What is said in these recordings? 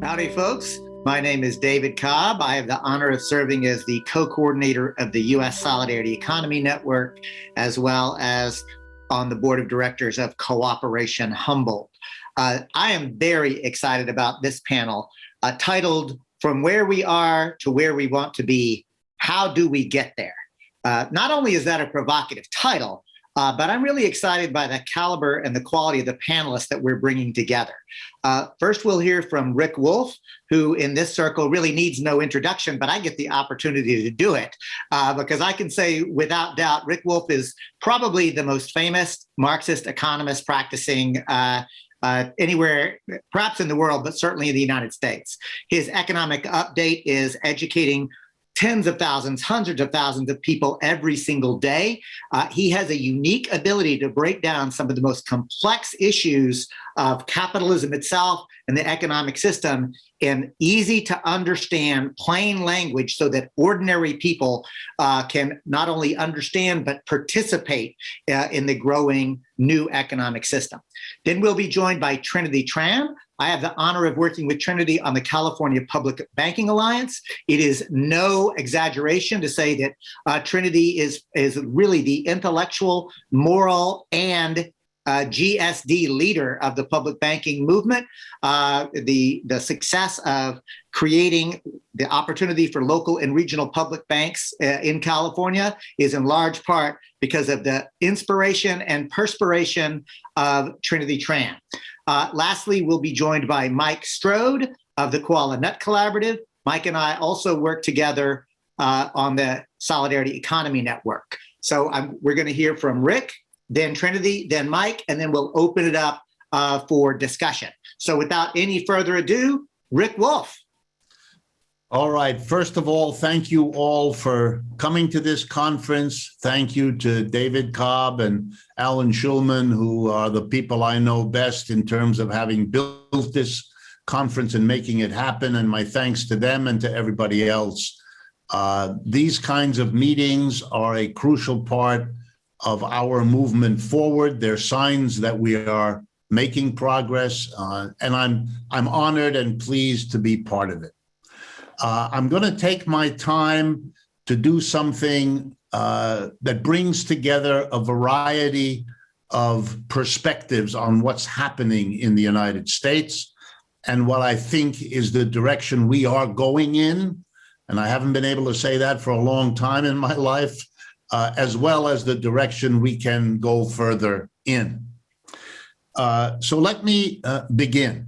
Howdy, folks. My name is David Cobb. I have the honor of serving as the co-coordinator of the U.S. Solidarity Economy Network, as well as on the board of directors of Cooperation Humboldt. I am very excited about this panel titled From Where We Are to Where We Want to Be, How Do We Get There? Not only is that a provocative title, but I'm really excited by the caliber and the quality of the panelists that we're bringing together. First, we'll hear from Rick Wolff, who in this circle really needs no introduction, but I get the opportunity to do it because I can say without doubt, Rick Wolff is probably the most famous Marxist economist practicing anywhere, perhaps in the world, but certainly in the United States. His economic update is educating tens of thousands, hundreds of thousands of people every single day. He has a unique ability to break down some of the most complex issues of capitalism itself and the economic system in easy to understand, plain language so that ordinary people can not only understand, but participate in the growing new economic system. Then we'll be joined by Trinity Tran. I have the honor of working with Trinity on the California Public Banking Alliance. It is no exaggeration to say that Trinity is really the intellectual, moral, and GSD leader of the public banking movement. The success of creating the opportunity for local and regional public banks in California is in large part because of the inspiration and perspiration of Trinity Tran. Lastly, we'll be joined by Mike Strode of the Koala Nut Collaborative. Mike and I also work together on the Solidarity Economy Network. So we're going to hear from Rick, then Trinity, then Mike, and then we'll open it up for discussion. So without any further ado, Rick Wolff. All right. First of all, thank you all for coming to this conference. Thank you to David Cobb and Alan Schulman, who are the people I know best in terms of having built this conference and making it happen. And my thanks to them and to everybody else. These kinds of meetings are a crucial part of our movement forward. They're signs that we are making progress, and I'm honored and pleased to be part of it. I'm going to take my time to do something that brings together a variety of perspectives on what's happening in the United States and what I think is the direction we are going in. And I haven't been able to say that for a long time in my life, as well as the direction we can go further in. So let me begin.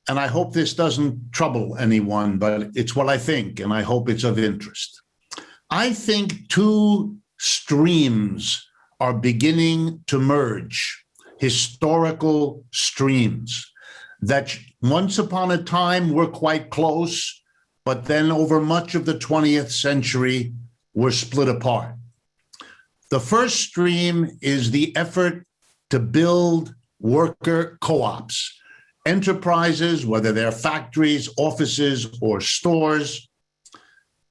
And I hope this doesn't trouble anyone, but it's what I think, and I hope it's of interest. I think two streams are beginning to merge, historical streams that once upon a time were quite close, but then over much of the 20th century were split apart. The first stream is the effort to build worker co-ops, enterprises, whether they're factories, offices, or stores,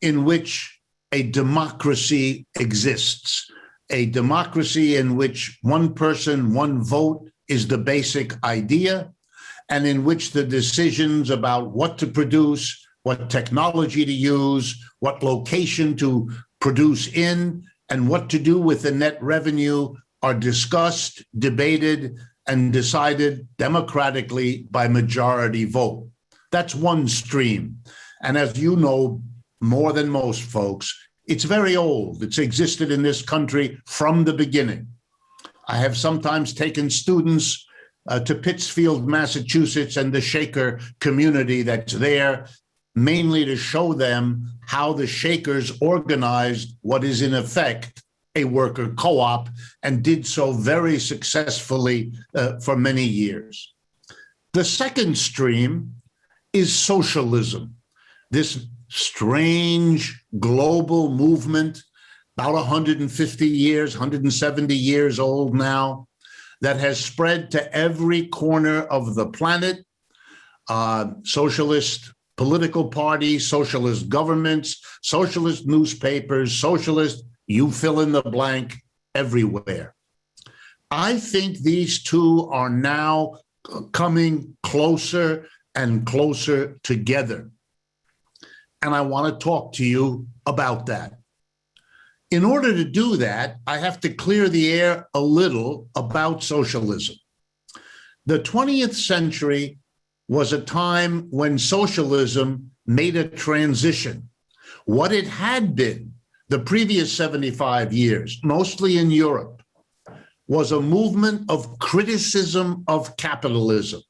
in which a democracy exists, a democracy in which one person, one vote is the basic idea, and in which the decisions about what to produce, what technology to use, what location to produce in, and what to do with the net revenue are discussed, debated, and decided democratically by majority vote. That's one stream. And as you know, more than most folks, it's very old. It's existed in this country from the beginning. I have sometimes taken students to Pittsfield, Massachusetts, and the Shaker community that's there, mainly to show them how the Shakers organized what is in effect a worker co-op, and did so very successfully for many years. The second stream is socialism, this strange global movement, about 150 years, 170 years old now, that has spread to every corner of the planet. Socialist political parties, socialist governments, socialist newspapers, socialist, you fill in the blank, everywhere. I think these two are now coming closer and closer together. And I want to talk to you about that. In order to do that, I have to clear the air a little about socialism. The 20th century was a time when socialism made a transition. What it had been the previous 75 years, mostly in Europe, was a movement of criticism of capitalism.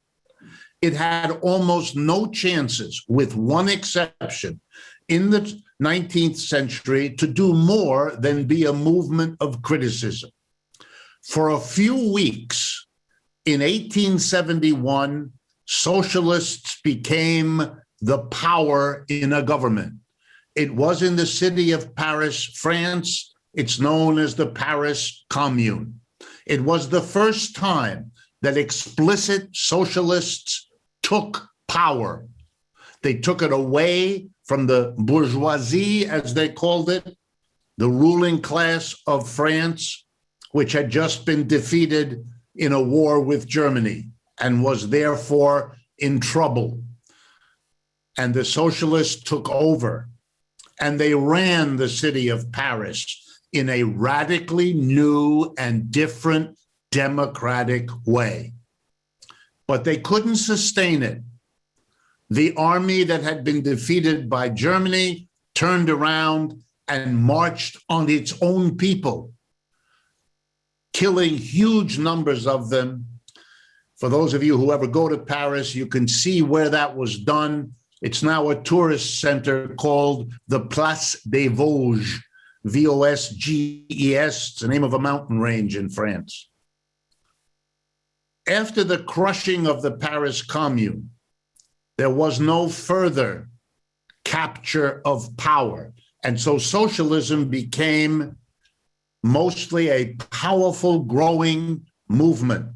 It had almost no chances, with one exception, in the 19th century to do more than be a movement of criticism. For a few weeks, in 1871, socialists became the power in a government. It was in the city of Paris, France. It's known as the Paris Commune. It was the first time that explicit socialists took power. They took it away from the bourgeoisie, as they called it, the ruling class of France, which had just been defeated in a war with Germany and was therefore in trouble. And the socialists took over, and they ran the city of Paris in a radically new and different democratic way. But they couldn't sustain it. The army that had been defeated by Germany turned around and marched on its own people, killing huge numbers of them. For those of you who ever go to Paris, you can see where that was done. It's now a tourist center called the Place des Vosges, Vosges. It's the name of a mountain range in France. After the crushing of the Paris Commune, there was no further capture of power. And so socialism became mostly a powerful, growing movement.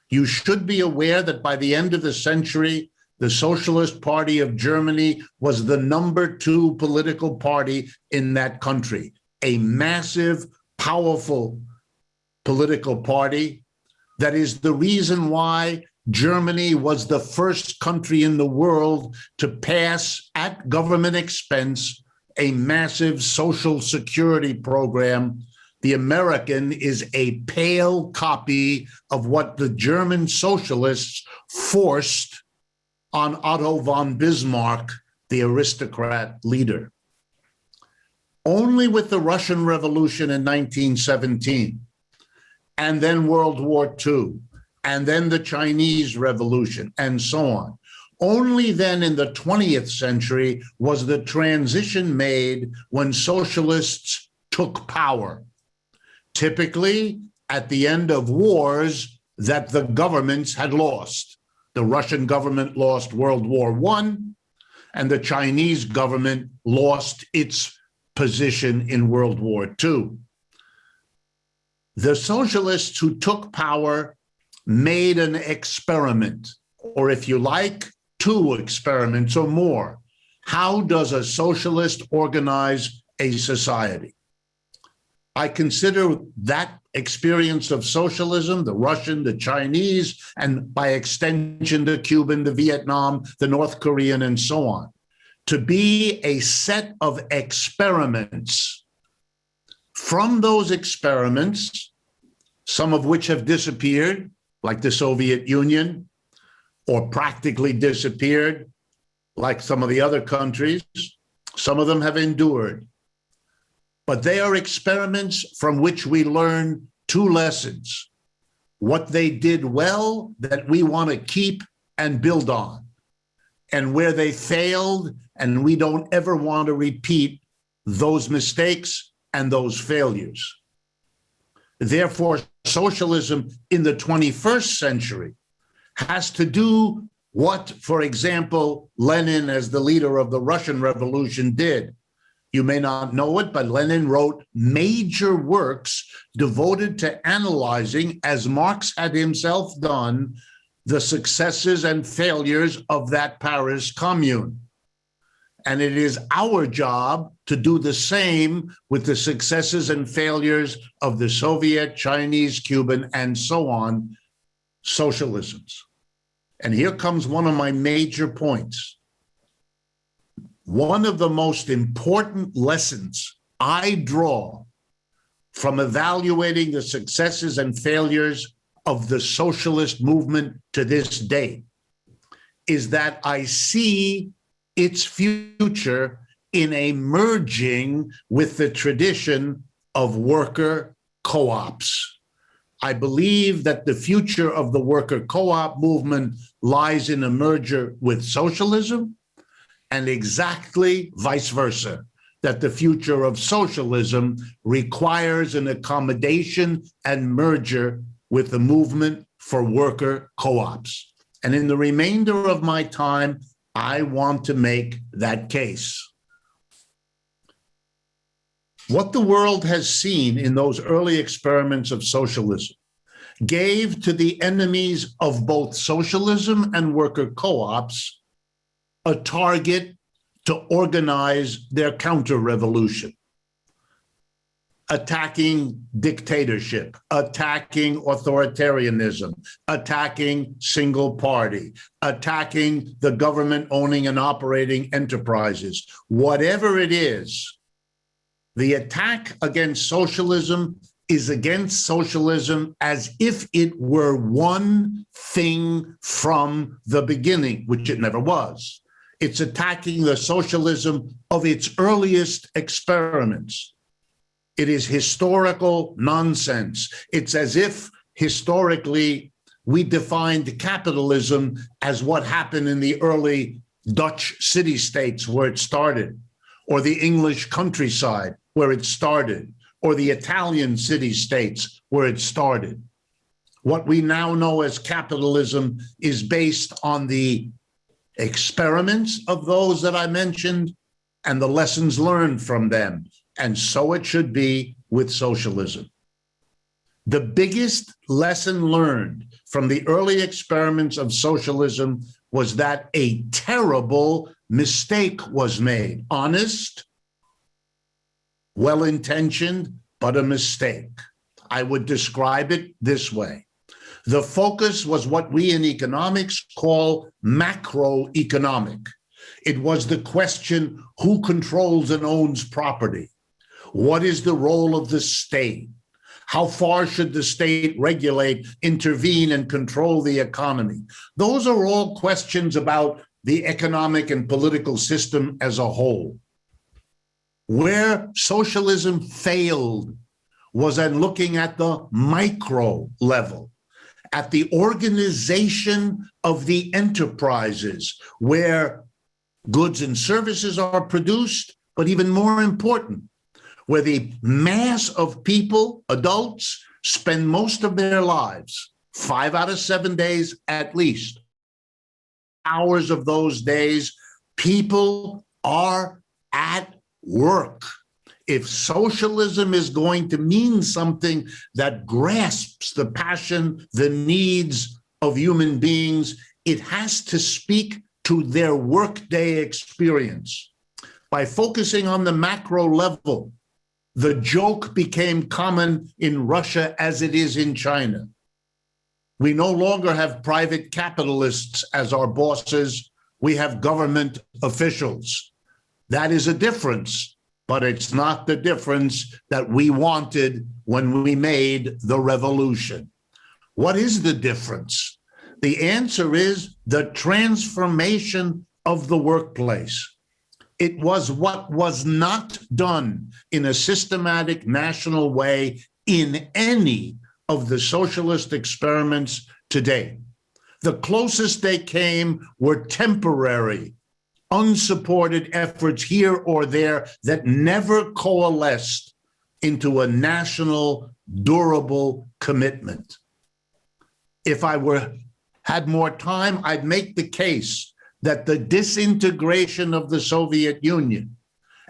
You should be aware that by the end of the century, the Socialist Party of Germany was the #2 political party in that country, a massive, powerful political party. That is the reason why Germany was the first country in the world to pass at government expense a massive social security program. The American is a pale copy of what the German socialists forced on Otto von Bismarck, the aristocrat leader. Only with the Russian Revolution in 1917, and then World War II, and then the Chinese Revolution, and so on. Only then in the 20th century was the transition made when socialists took power, typically at the end of wars that the governments had lost. The Russian government lost World War I, and the Chinese government lost its position in World War II. The socialists who took power made an experiment, or if you like, 2 experiments or more. How does a socialist organize a society? I consider that experience of socialism, the Russian, the Chinese, and by extension, the Cuban, the Vietnam, the North Korean, and so on, to be a set of experiments. From those experiments, some of which have disappeared, like the Soviet Union, or practically disappeared, like some of the other countries. Some of them have endured. But they are experiments from which we learn 2 lessons. What they did well that we want to keep and build on, and where they failed and we don't ever want to repeat those mistakes and those failures. Therefore, socialism in the 21st century has to do what, for example, Lenin, as the leader of the Russian Revolution, did. You may not know it, but Lenin wrote major works devoted to analyzing, as Marx had himself done, the successes and failures of that Paris Commune. And it is our job to do the same with the successes and failures of the Soviet, Chinese, Cuban, and so on socialisms. And here comes one of my major points. One of the most important lessons I draw from evaluating the successes and failures of the socialist movement to this day is that I see its future in a merging with the tradition of worker co-ops. I believe that the future of the worker co-op movement lies in a merger with socialism, and exactly vice versa, that the future of socialism requires an accommodation and merger with the movement for worker co-ops. And in the remainder of my time, I want to make that case. What the world has seen in those early experiments of socialism gave to the enemies of both socialism and worker co-ops a target to organize their counter-revolution, attacking dictatorship, attacking authoritarianism, attacking single party, attacking the government owning and operating enterprises. Whatever it is, the attack against socialism is against socialism as if it were one thing from the beginning, which it never was. It's attacking the socialism of its earliest experiments. It is historical nonsense. It's as if historically we defined capitalism as what happened in the early Dutch city-states where it started, or the English countryside where it started, or the Italian city-states where it started. What we now know as capitalism is based on the experiments of those that I mentioned and the lessons learned from them. And so it should be with socialism. The biggest lesson learned from the early experiments of socialism was that a terrible mistake was made. Honest, well-intentioned, but a mistake. I would describe it this way. The focus was what we in economics call macroeconomic. It was the question, who controls and owns property? What is the role of the state? How far should the state regulate, intervene, and control the economy? Those are all questions about the economic and political system as a whole. Where socialism failed was at looking at the micro level, at the organization of the enterprises where goods and services are produced, but even more important, where the mass of people, adults, spend most of their lives, 5 out of 7 days at least. Hours of those days, people are at work. If socialism is going to mean something that grasps the passion, the needs of human beings, it has to speak to their workday experience. By focusing on the macro level, the joke became common in Russia as it is in China. We no longer have private capitalists as our bosses. We have government officials. That is a difference, but it's not the difference that we wanted when we made the revolution. What is the difference? The answer is the transformation of the workplace. It was what was not done in a systematic national way in any of the socialist experiments today. The closest they came were temporary, unsupported efforts here or there that never coalesced into a national, durable commitment. If I had more time, I'd make the case that the disintegration of the Soviet Union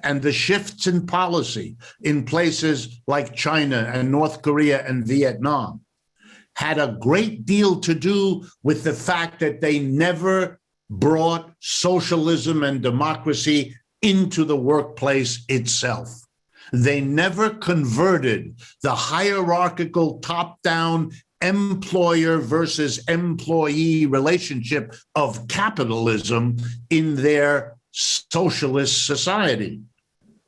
and the shifts in policy in places like China and North Korea and Vietnam had a great deal to do with the fact that they never brought socialism and democracy into the workplace itself. They never converted the hierarchical top-down employer versus employee relationship of capitalism in their socialist society.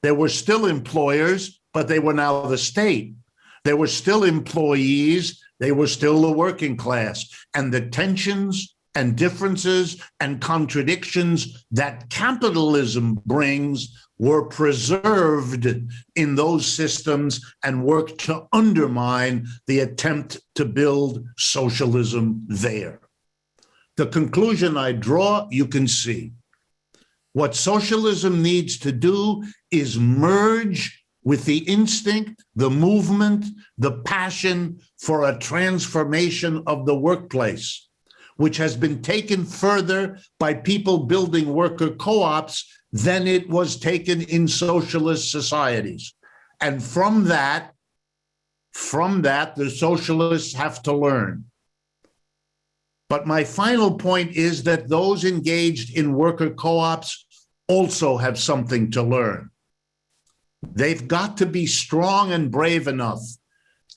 There were still employers, but they were now the state. There were still employees, they were still the working class. And the tensions and differences and contradictions that capitalism brings were preserved in those systems and worked to undermine the attempt to build socialism there. The conclusion I draw, you can see. What socialism needs to do is merge with the instinct, the movement, the passion for a transformation of the workplace, which has been taken further by people building worker co-ops than it was taken in socialist societies. And from that, the socialists have to learn. But my final point is that those engaged in worker co-ops also have something to learn. They've got to be strong and brave enough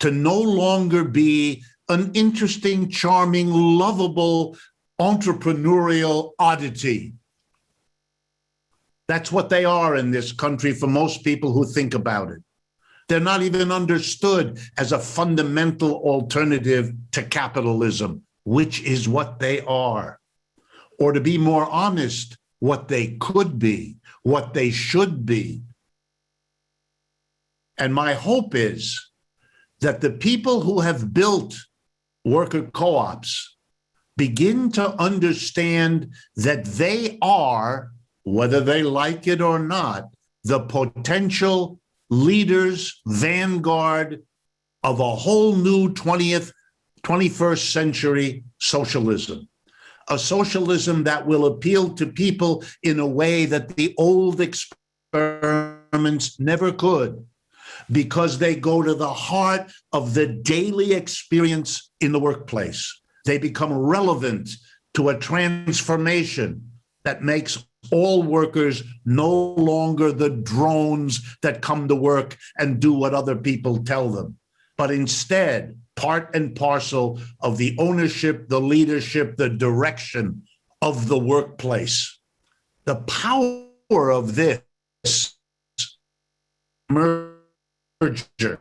to no longer be an interesting, charming, lovable, entrepreneurial oddity. That's what they are in this country for most people who think about it. They're not even understood as a fundamental alternative to capitalism, which is what they are. Or to be more honest, what they could be, what they should be. And my hope is that the people who have built worker co-ops begin to understand that they are, whether they like it or not, the potential leaders, vanguard of a whole new 21st century socialism. A socialism that will appeal to people in a way that the old experiments never could, because they go to the heart of the daily experience in the workplace. They become relevant to a transformation that makes all workers no longer the drones that come to work and do what other people tell them, but instead part and parcel of the ownership, the leadership, the direction of the workplace. The power of this merger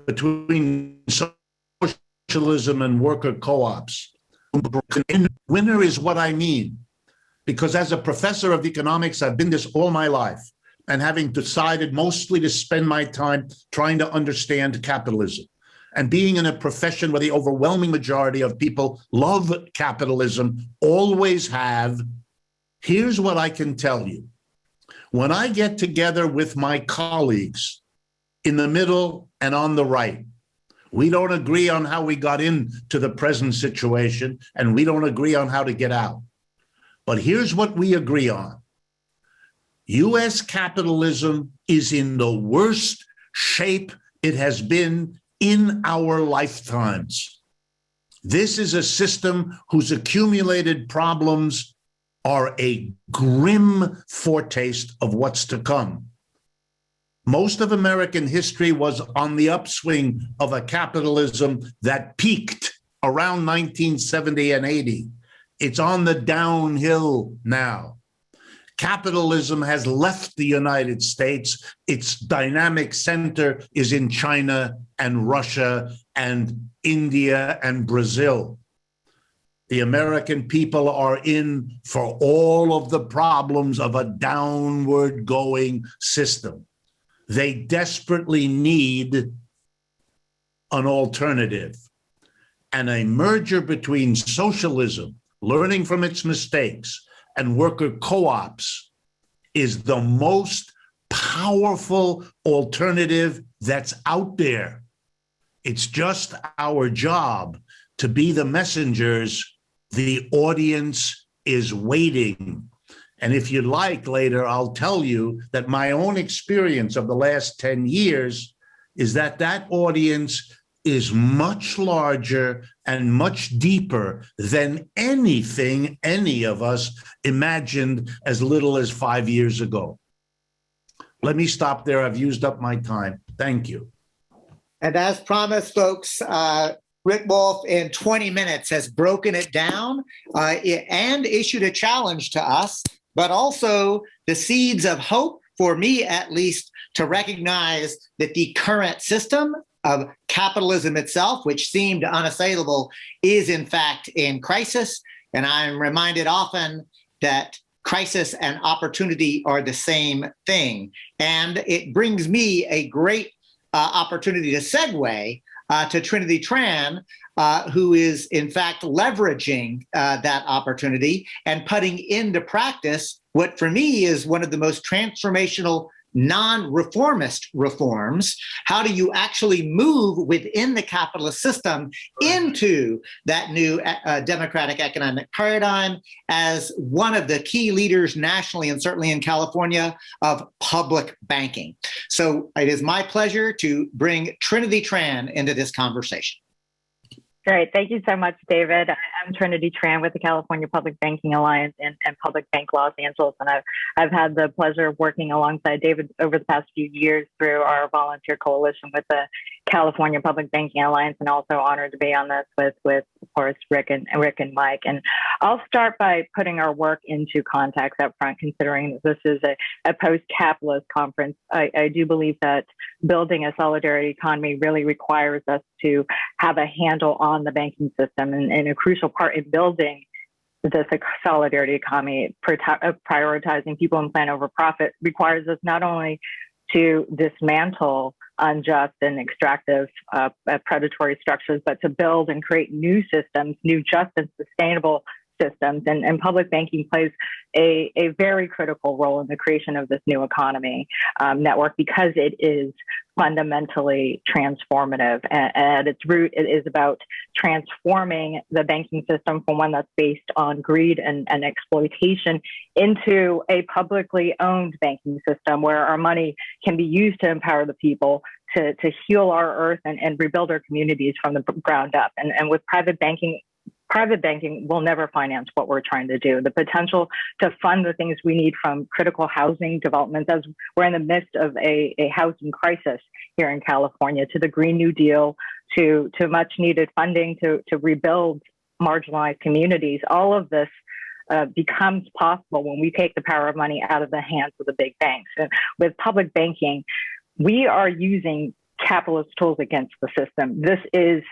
between socialism and worker co-ops. Winner is what I mean, because as a professor of economics, I've been this all my life, and having decided mostly to spend my time trying to understand capitalism. And being in a profession where the overwhelming majority of people love capitalism, always have, here's what I can tell you. When I get together with my colleagues in the middle and on the right, we don't agree on how we got into the present situation, and we don't agree on how to get out. But here's what we agree on. U.S. capitalism is in the worst shape it has been in our lifetimes. This is a system whose accumulated problems are a grim foretaste of what's to come. Most of American history was on the upswing of a capitalism that peaked around 1970 and 80. It's on the downhill now. Capitalism has left the United States. Its dynamic center is in China and Russia and India and Brazil. The American people are in for all of the problems of a downward going system. They desperately need an alternative. And a merger between socialism, learning from its mistakes, and worker co-ops is the most powerful alternative that's out there. It's just our job to be the messengers. The audience is waiting. And if you'd like later, I'll tell you that my own experience of the last 10 years is that that audience is much larger and much deeper than anything any of us imagined as little as 5 years ago. Let me stop there. I've used up my time. Thank you. And as promised, folks, Rick Wolff in 20 minutes has broken it down and issued a challenge to us, but also the seeds of hope, for me at least, to recognize that the current system of capitalism itself, which seemed unassailable, is in fact in crisis. And I'm reminded often that crisis and opportunity are the same thing. And it brings me a great opportunity to segue to Trinity Tran, who is in fact leveraging that opportunity and putting into practice what for me is one of the most transformational non-reformist reforms. How do you actually move within the capitalist system into that new democratic economic paradigm as one of the key leaders nationally and certainly in California of public banking? So it is my pleasure to bring Trinity Tran into this conversation. Great. Thank you so much, David. I'm Trinity Tran with the California Public Banking Alliance and Public Bank Los Angeles. And I've had the pleasure of working alongside David over the past few years through our volunteer coalition with the California Public Banking Alliance, and also honored to be on this with of course, Rick and Mike. And I'll start by putting our work into context up front, considering that this is a post-capitalist conference. I do believe that building a solidarity economy really requires us to have a handle on the banking system, and a crucial part in building this solidarity economy, prioritizing people and plan over profit, requires us not only to dismantle unjust and extractive predatory structures, but to build and create new systems, new just and sustainable systems. And public banking plays a very critical role in the creation of this new economy network, because it is fundamentally transformative. And at its root, it is about transforming the banking system from one that's based on greed and exploitation into a publicly owned banking system where our money can be used to empower the people, to heal our earth and rebuild our communities from the ground up. And with private banking will never finance what we're trying to do. The potential to fund the things we need, from critical housing developments, as we're in the midst of a housing crisis here in California, to the Green New Deal, to much needed funding to rebuild marginalized communities. All of this becomes possible when we take the power of money out of the hands of the big banks. And with public banking, we are using capitalist tools against the system. This is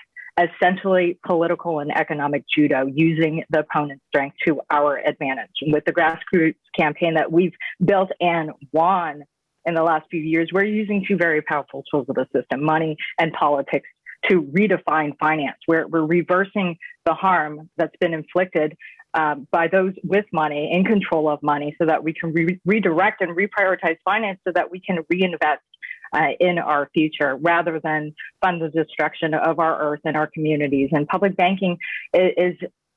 essentially political and economic judo, using the opponent's strength to our advantage. With the grassroots campaign that we've built and won in the last few years, we're using two very powerful tools of the system, money and politics, to redefine finance. We're reversing the harm that's been inflicted by those with money, in control of money, so that we can redirect and reprioritize finance so that we can reinvest in our future, rather than fund the destruction of our earth and our communities. And public banking is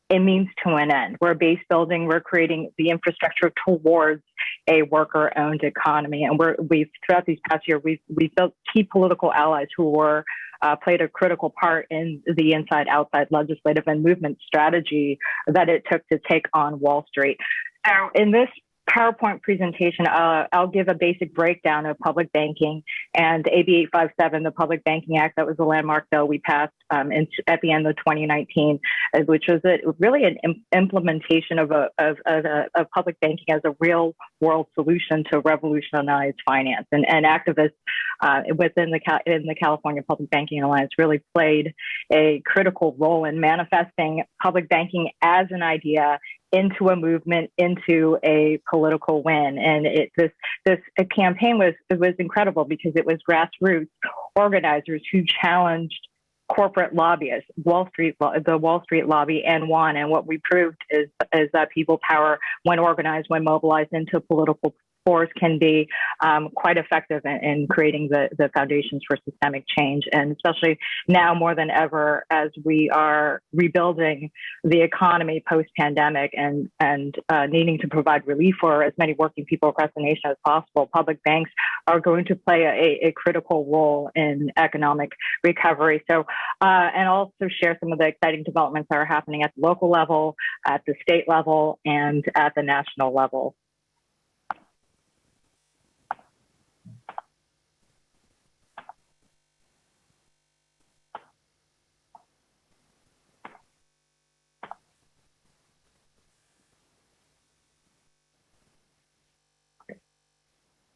a means to an end. We're base building, we're creating the infrastructure towards a worker-owned economy. And we've throughout these past years, we've built key political allies who were played a critical part in the inside-outside legislative and movement strategy that it took to take on Wall Street. So in this PowerPoint presentation, I'll give a basic breakdown of public banking and AB 857, the Public Banking Act. That was the landmark bill we passed at the end of 2019, which was really an implementation of public banking as a real world solution to revolutionize finance. And activists within the California Public Banking Alliance really played a critical role in manifesting public banking as an idea into a movement, into a political win. And this campaign was incredible, because it was grassroots organizers who challenged corporate lobbyists, the Wall Street lobby, and won. And what we proved is that people power, when organized, when mobilized into political force, can be quite effective in creating the foundations for systemic change. And especially now more than ever, as we are rebuilding the economy post-pandemic and needing to provide relief for as many working people across the nation as possible, public banks are going to play a critical role in economic recovery. So, and also share some of the exciting developments that are happening at the local level, at the state level, and at the national level.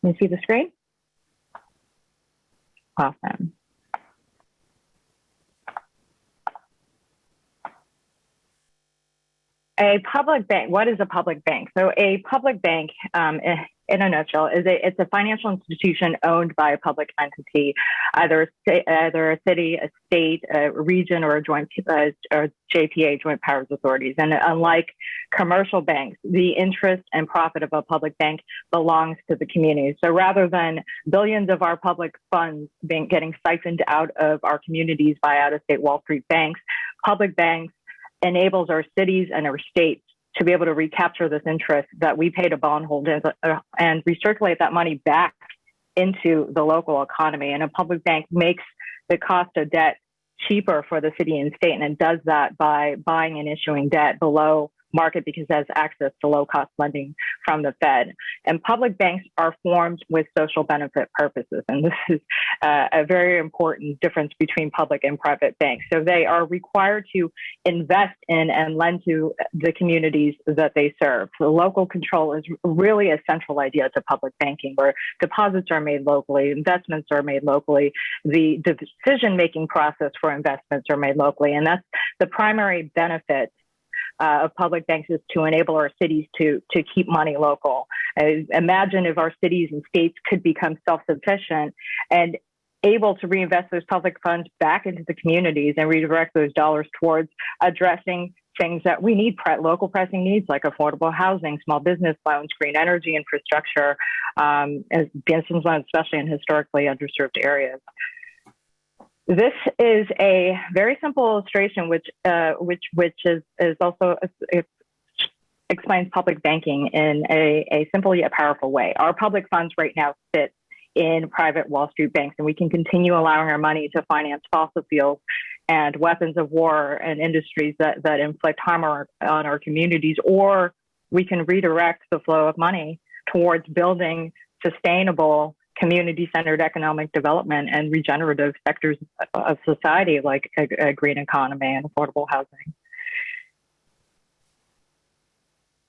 Can you see the screen? Awesome. A public bank, what is a public bank? So a public bank, in a nutshell, it's a financial institution owned by a public entity, either a city, a state, a region, or a joint or JPA, Joint Powers Authorities. And unlike commercial banks, the interest and profit of a public bank belongs to the community. So rather than billions of our public funds getting siphoned out of our communities by out-of-state Wall Street banks, public banks enables our cities and our states to be able to recapture this interest that we pay to bondholders and recirculate that money back into the local economy. And a public bank makes the cost of debt cheaper for the city and state, and it does that by buying and issuing debt below market because it has access to low-cost lending from the Fed. And public banks are formed with social benefit purposes. And this is a very important difference between public and private banks. So they are required to invest in and lend to the communities that they serve. So local control is really a central idea to public banking, where deposits are made locally, investments are made locally, the decision-making process for investments are made locally. And that's the primary benefit of public banks, is to enable our cities to keep money local. Imagine if our cities and states could become self-sufficient and able to reinvest those public funds back into the communities and redirect those dollars towards addressing things that we need, local pressing needs like affordable housing, small business loans, green energy infrastructure, business loans, especially in historically underserved areas. This is a very simple illustration, which is also it explains public banking in a simple yet powerful way. Our public funds right now sit in private Wall Street banks, and we can continue allowing our money to finance fossil fuels and weapons of war and industries that inflict harm on our communities, or we can redirect the flow of money towards building sustainable community-centered economic development and regenerative sectors of society like a green economy and affordable housing.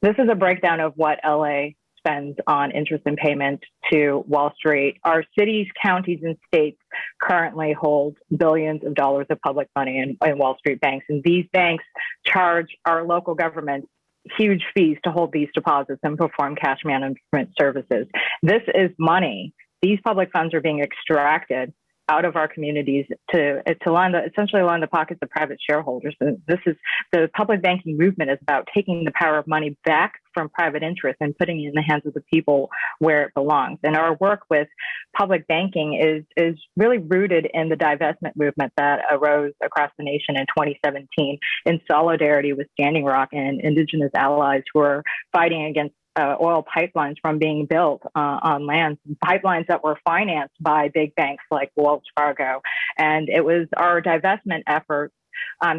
This is a breakdown of what LA spends on interest and payment to Wall Street. Our cities, counties, and states currently hold billions of dollars of public money in Wall Street banks. And these banks charge our local governments huge fees to hold these deposits and perform cash management services. This is money. These public funds are being extracted out of our communities to essentially line the pockets of private shareholders. And this is the public banking movement is about taking the power of money back from private interest and putting it in the hands of the people where it belongs. And our work with public banking is really rooted in the divestment movement that arose across the nation in 2017 in solidarity with Standing Rock and indigenous allies who are fighting against oil pipelines from being built on land, pipelines that were financed by big banks like Wells Fargo. And it was our divestment efforts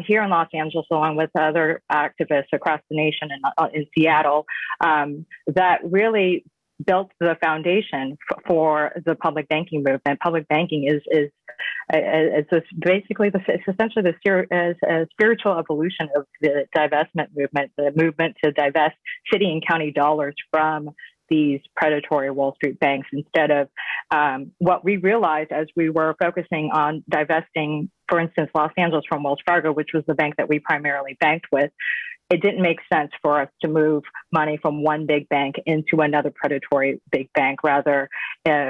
here in Los Angeles, along with other activists across the nation and in Seattle, that really built the foundation for the public banking movement. Public banking is basically essentially a spiritual evolution of the divestment movement, the movement to divest city and county dollars from these predatory Wall Street banks, instead of what we realized as we were focusing on divesting, for instance, Los Angeles from Wells Fargo, which was the bank that we primarily banked with. It didn't make sense for us to move money from one big bank into another predatory big bank. Rather,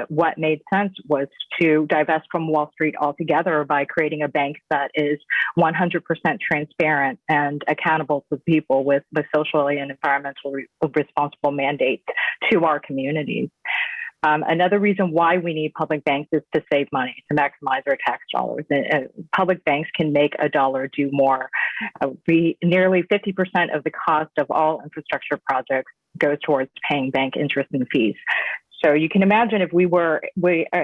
what made sense was to divest from Wall Street altogether by creating a bank that is 100% transparent and accountable to people with socially and environmentally responsible mandates to our communities. Another reason why we need public banks is to save money, to maximize our tax dollars. Public banks can make a dollar do more. Nearly 50% of the cost of all infrastructure projects goes towards paying bank interest and fees. So you can imagine if we are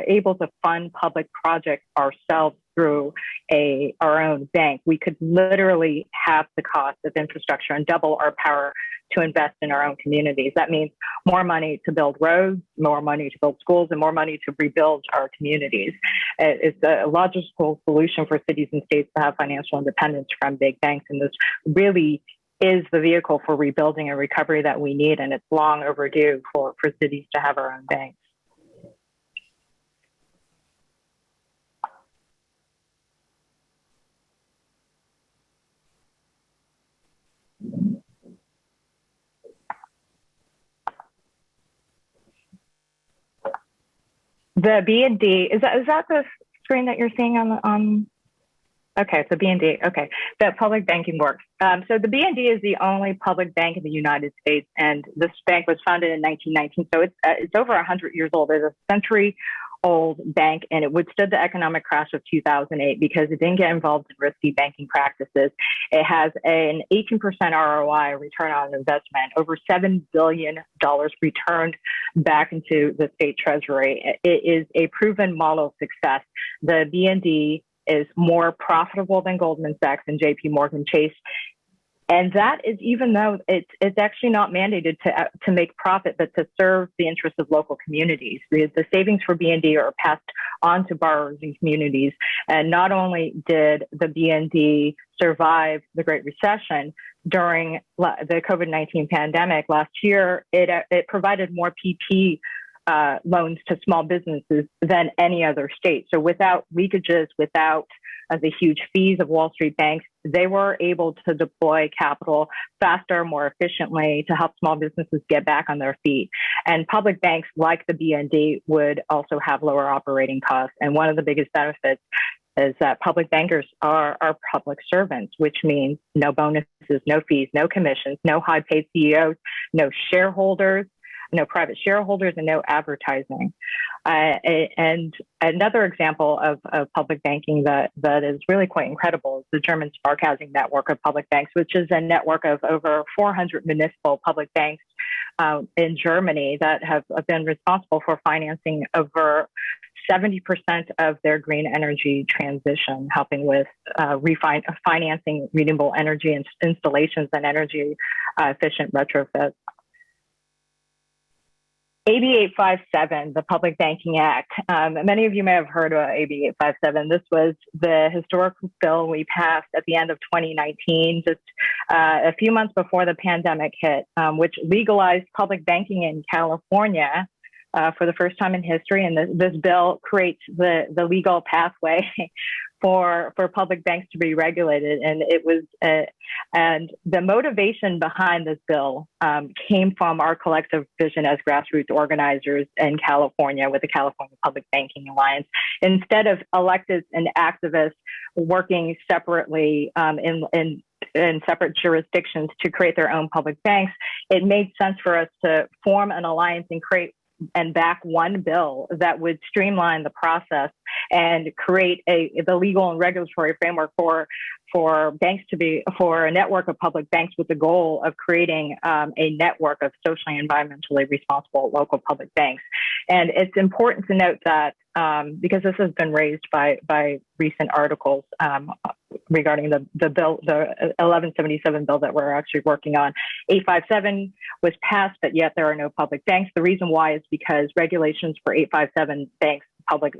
able to fund public projects ourselves through our own bank, we could literally halve the cost of infrastructure and double our power to invest in our own communities. That means more money to build roads, more money to build schools, and more money to rebuild our communities. It's a logical solution for cities and states to have financial independence from big banks, and this really is the vehicle for rebuilding and recovery that we need, and it's long overdue for cities to have our own banks. The B&D, is that the screen that you're seeing on? Okay, so B&D, okay. That public banking works. So the B&D is the only public bank in the United States, and this bank was founded in 1919. So it's over 100 years old. It's a century-old bank, and it withstood the economic crash of 2008 because it didn't get involved in risky banking practices. It has an 18% ROI, return on investment, over $7 billion returned back into the state treasury. It is a proven model of success. The B&D is more profitable than Goldman Sachs and JP Morgan Chase. And that is even though it's actually not mandated to make profit, but to serve the interests of local communities. The savings for B&D are passed on to borrowers and communities. And not only did the B&D survive the Great Recession during the COVID-19 pandemic last year, it provided more PP loans to small businesses than any other state. So without leakages, without the huge fees of Wall Street banks, they were able to deploy capital faster, more efficiently to help small businesses get back on their feet. And public banks like the BND would also have lower operating costs. And one of the biggest benefits is that public bankers are public servants, which means no bonuses, no fees, no commissions, no high-paid CEOs, no shareholders, no private shareholders, and no advertising. And another example of public banking that is really quite incredible is the German Sparkassen network of public banks, which is a network of over 400 municipal public banks in Germany that have been responsible for financing over 70% of their green energy transition, helping with financing renewable energy installations and energy efficient retrofits. AB 857, the Public Banking Act. Many of you may have heard about AB 857. This was the historical bill we passed at the end of 2019, just a few months before the pandemic hit, which legalized public banking in California for the first time in history. And this bill creates the legal pathway for public banks to be regulated. And it was, and the motivation behind this bill came from our collective vision as grassroots organizers in California with the California Public Banking Alliance. Instead of electeds and activists working separately in separate jurisdictions to create their own public banks, it made sense for us to form an alliance and create and back one bill that would streamline the process and create the legal and regulatory framework for a network of public banks with the goal of creating a network of socially and environmentally responsible local public banks. And it's important to note that because this has been raised by recent articles regarding the bill, the 1177 bill that we're actually working on. 857 was passed, but yet there are no public banks. The reason why is because regulations for 857 banks,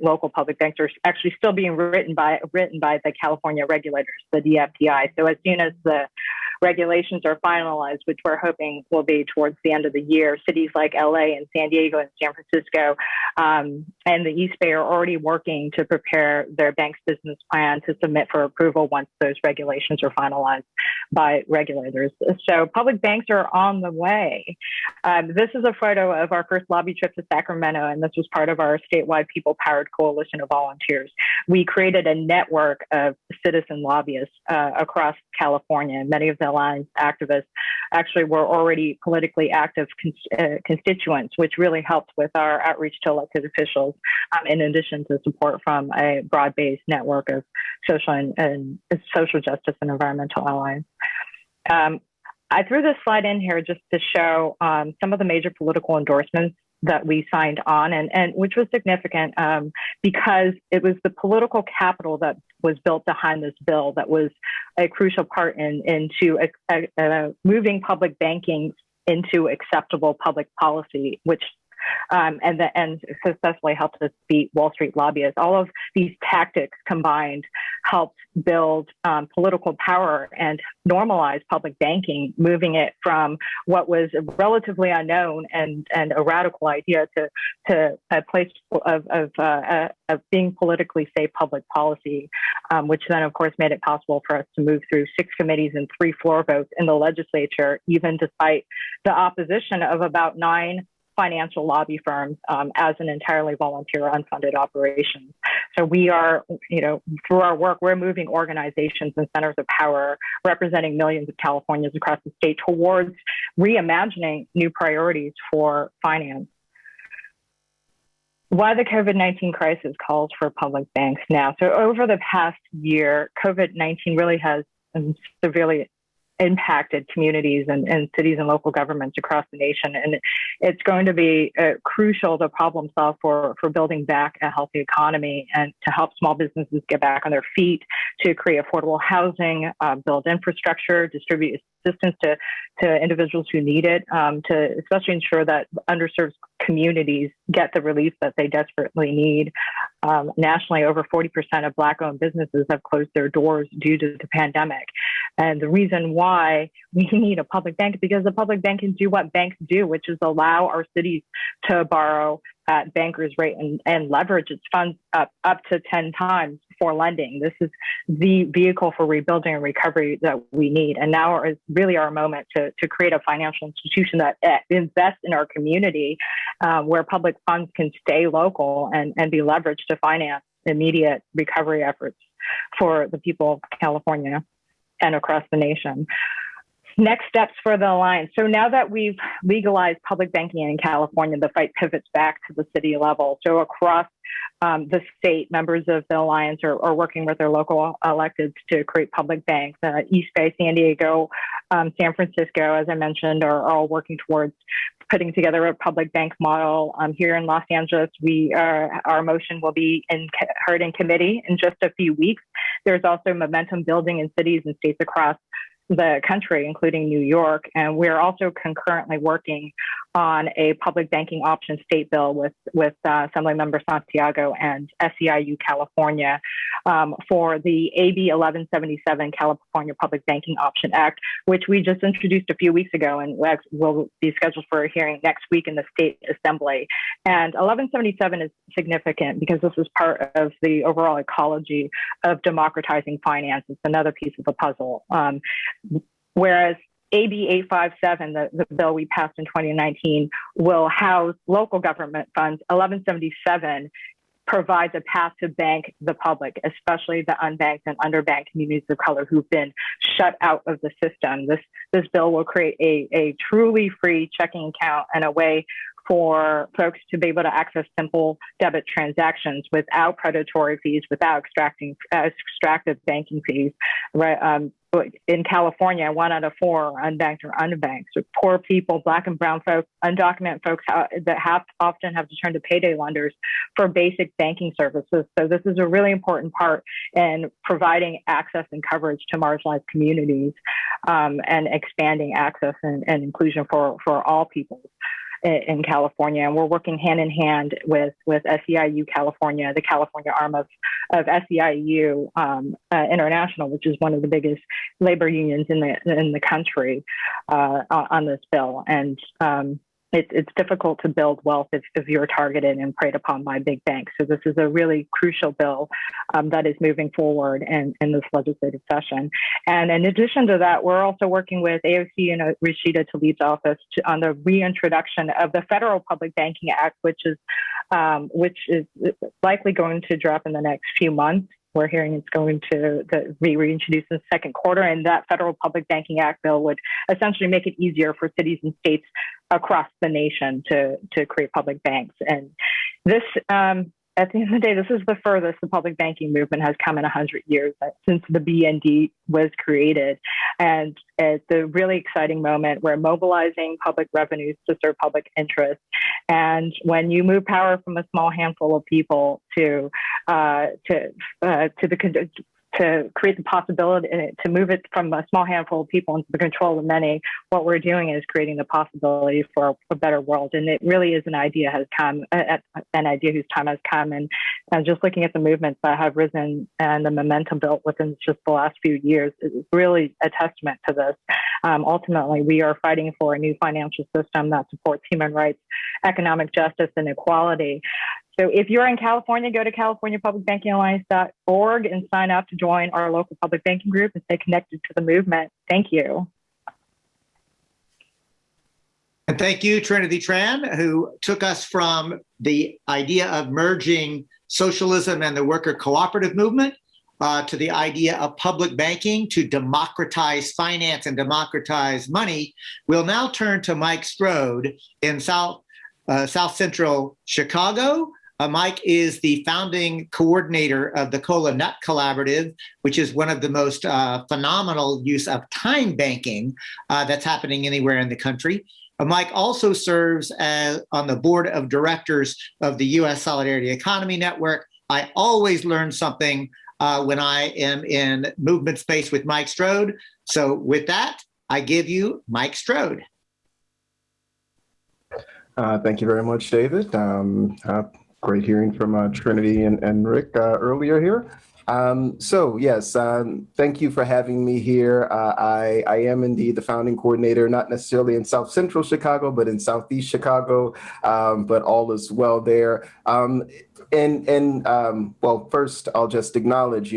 local public banks, are actually still being written by the California regulators, the DFTI. So as soon as the regulations are finalized, which we're hoping will be towards the end of the year, cities like LA and San Diego and San Francisco and the East Bay are already working to prepare their bank's business plan to submit for approval once those regulations are finalized by regulators. So public banks are on the way. This is a photo of our first lobby trip to Sacramento, and this was part of our statewide people-powered coalition of volunteers. We created a network of citizen lobbyists across California. Many of the Alliance activists actually were already politically active constituents, which really helped with our outreach to elected officials, in addition to support from a broad-based network of social justice and environmental allies. I threw this slide in here just to show some of the major political endorsements that we signed on, and which was significant because it was the political capital that was built behind this bill that was a crucial part into moving public banking into acceptable public policy, which and successfully helped us beat Wall Street lobbyists. All of these tactics combined helped build political power and normalize public banking, moving it from what was relatively unknown and a radical idea to a place of being politically safe public policy, which then, of course, made it possible for us to move through 6 committees and 3 floor votes in the legislature, even despite the opposition of about 9 financial lobby firms as an entirely volunteer, unfunded operation. So we are, through our work, we're moving organizations and centers of power representing millions of Californians across the state towards reimagining new priorities for finance. Why the COVID-19 crisis calls for public banks now. So over the past year, COVID-19 really has severely impacted communities and cities and local governments across the nation. And it's going to be crucial to problem solve for building back a healthy economy and to help small businesses get back on their feet, to create affordable housing, build infrastructure, distribute assistance to individuals who need it, to especially ensure that underserved communities get the relief that they desperately need. Nationally, over 40% of Black-owned businesses have closed their doors due to the pandemic. And the reason why we need a public bank is because the public bank can do what banks do, which is allow our cities to borrow at bankers' rate and leverage its funds up to 10 times for lending. This is the vehicle for rebuilding and recovery that we need. And now is really our moment to create a financial institution that invests in our community, where public funds can stay local and be leveraged to finance immediate recovery efforts for the people of California and across the nation. Next steps for the Alliance. So now that we've legalized public banking in California, the fight pivots back to the city level. So across the state, members of the Alliance are working with their local electeds to create public banks. East Bay, San Diego, San Francisco, as I mentioned, are all working towards putting together a public bank model. Here in Los Angeles, our motion will be heard in committee in just a few weeks. There's also momentum building in cities and states across the country, including New York. And we're also concurrently working on a public banking option state bill with Assemblymember Santiago and SEIU California for the AB 1177 California Public Banking Option Act, which we just introduced a few weeks ago and will be scheduled for a hearing next week in the state assembly. And 1177 is significant because this is part of the overall ecology of democratizing finance. It's another piece of the puzzle. Whereas AB 857, the bill we passed in 2019, will house local government funds. 1177 provides a path to bank the public, especially the unbanked and underbanked communities of color who've been shut out of the system. This bill will create a truly free checking account and a way for folks to be able to access simple debit transactions without predatory fees, without extractive banking fees. Right? In California, 1 out of 4 are unbanked or underbanked. So poor people, Black and brown folks, undocumented folks that often have to turn to payday lenders for basic banking services. So this is a really important part in providing access and coverage to marginalized communities and expanding access and inclusion for all people in California. And we're working hand in hand with SEIU California, the California arm of SEIU International, which is one of the biggest labor unions in the country on this bill. And it's difficult to build wealth if you're targeted and preyed upon by big banks. So this is a really crucial bill that is moving forward in this legislative session. And in addition to that, we're also working with AOC and Rashida Tlaib's office on the reintroduction of the Federal Public Banking Act, which is likely going to drop in the next few months. We're hearing it's going to be reintroduced in the second quarter, and that Federal Public Banking Act bill would essentially make it easier for cities and states across the nation to create public banks. And this, at the end of the day, this is the furthest the public banking movement has come in 100 years since the BND was created. And it's a really exciting moment. We're mobilizing public revenues to serve public interest. And when you move power from a small handful of people to create the possibility to move it from a small handful of people into the control of many, what we're doing is creating the possibility for a better world. And it really is an idea whose time has come. And just looking at the movements that have risen and the momentum built within just the last few years is really a testament to this. Ultimately, we are fighting for a new financial system that supports human rights, economic justice, and equality. So if you're in California, go to CaliforniaPublicBankingAlliance.org and sign up to join our local public banking group and stay connected to the movement. Thank you. And thank you, Trinity Tran, who took us from the idea of merging socialism and the worker cooperative movement to the idea of public banking to democratize finance and democratize money. We'll now turn to Mike Strode in South Central Chicago. Mike is the founding coordinator of the Kola Nut Collaborative, which is one of the most phenomenal use of time banking that's happening anywhere in the country. Mike also serves on the board of directors of the U.S. Solidarity Economy Network. I always learn something when I am in movement space with Mike Strode. So with that, I give you Mike Strode. Thank you very much, David. Great hearing from Trinity and Rick earlier here. Thank you for having me here. I am indeed the founding coordinator, not necessarily in South Central Chicago, but in Southeast Chicago, but all is well there. First, I'll just acknowledge,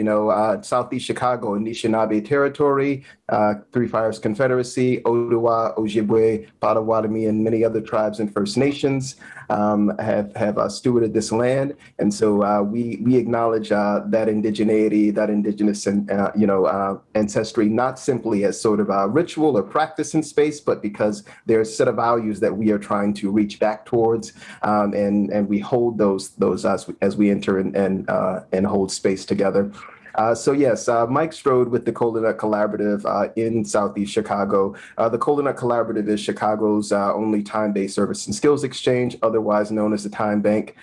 Southeast Chicago, Anishinaabe territory, Three Fires Confederacy, Ottawa, Ojibwe, Potawatomi, and many other tribes and First Nations have stewarded this land. And so we acknowledge that indigeneity, that indigenous ancestry, not simply as sort of a ritual or practice in space, but because there's a set of values that we are trying to reach back towards, and we hold those as we enter and hold space together. Mike Strode with the Kola Nut Collaborative in Southeast Chicago. The Kola Nut Collaborative is Chicago's only time-based service and skills exchange, otherwise known as the Time Bank.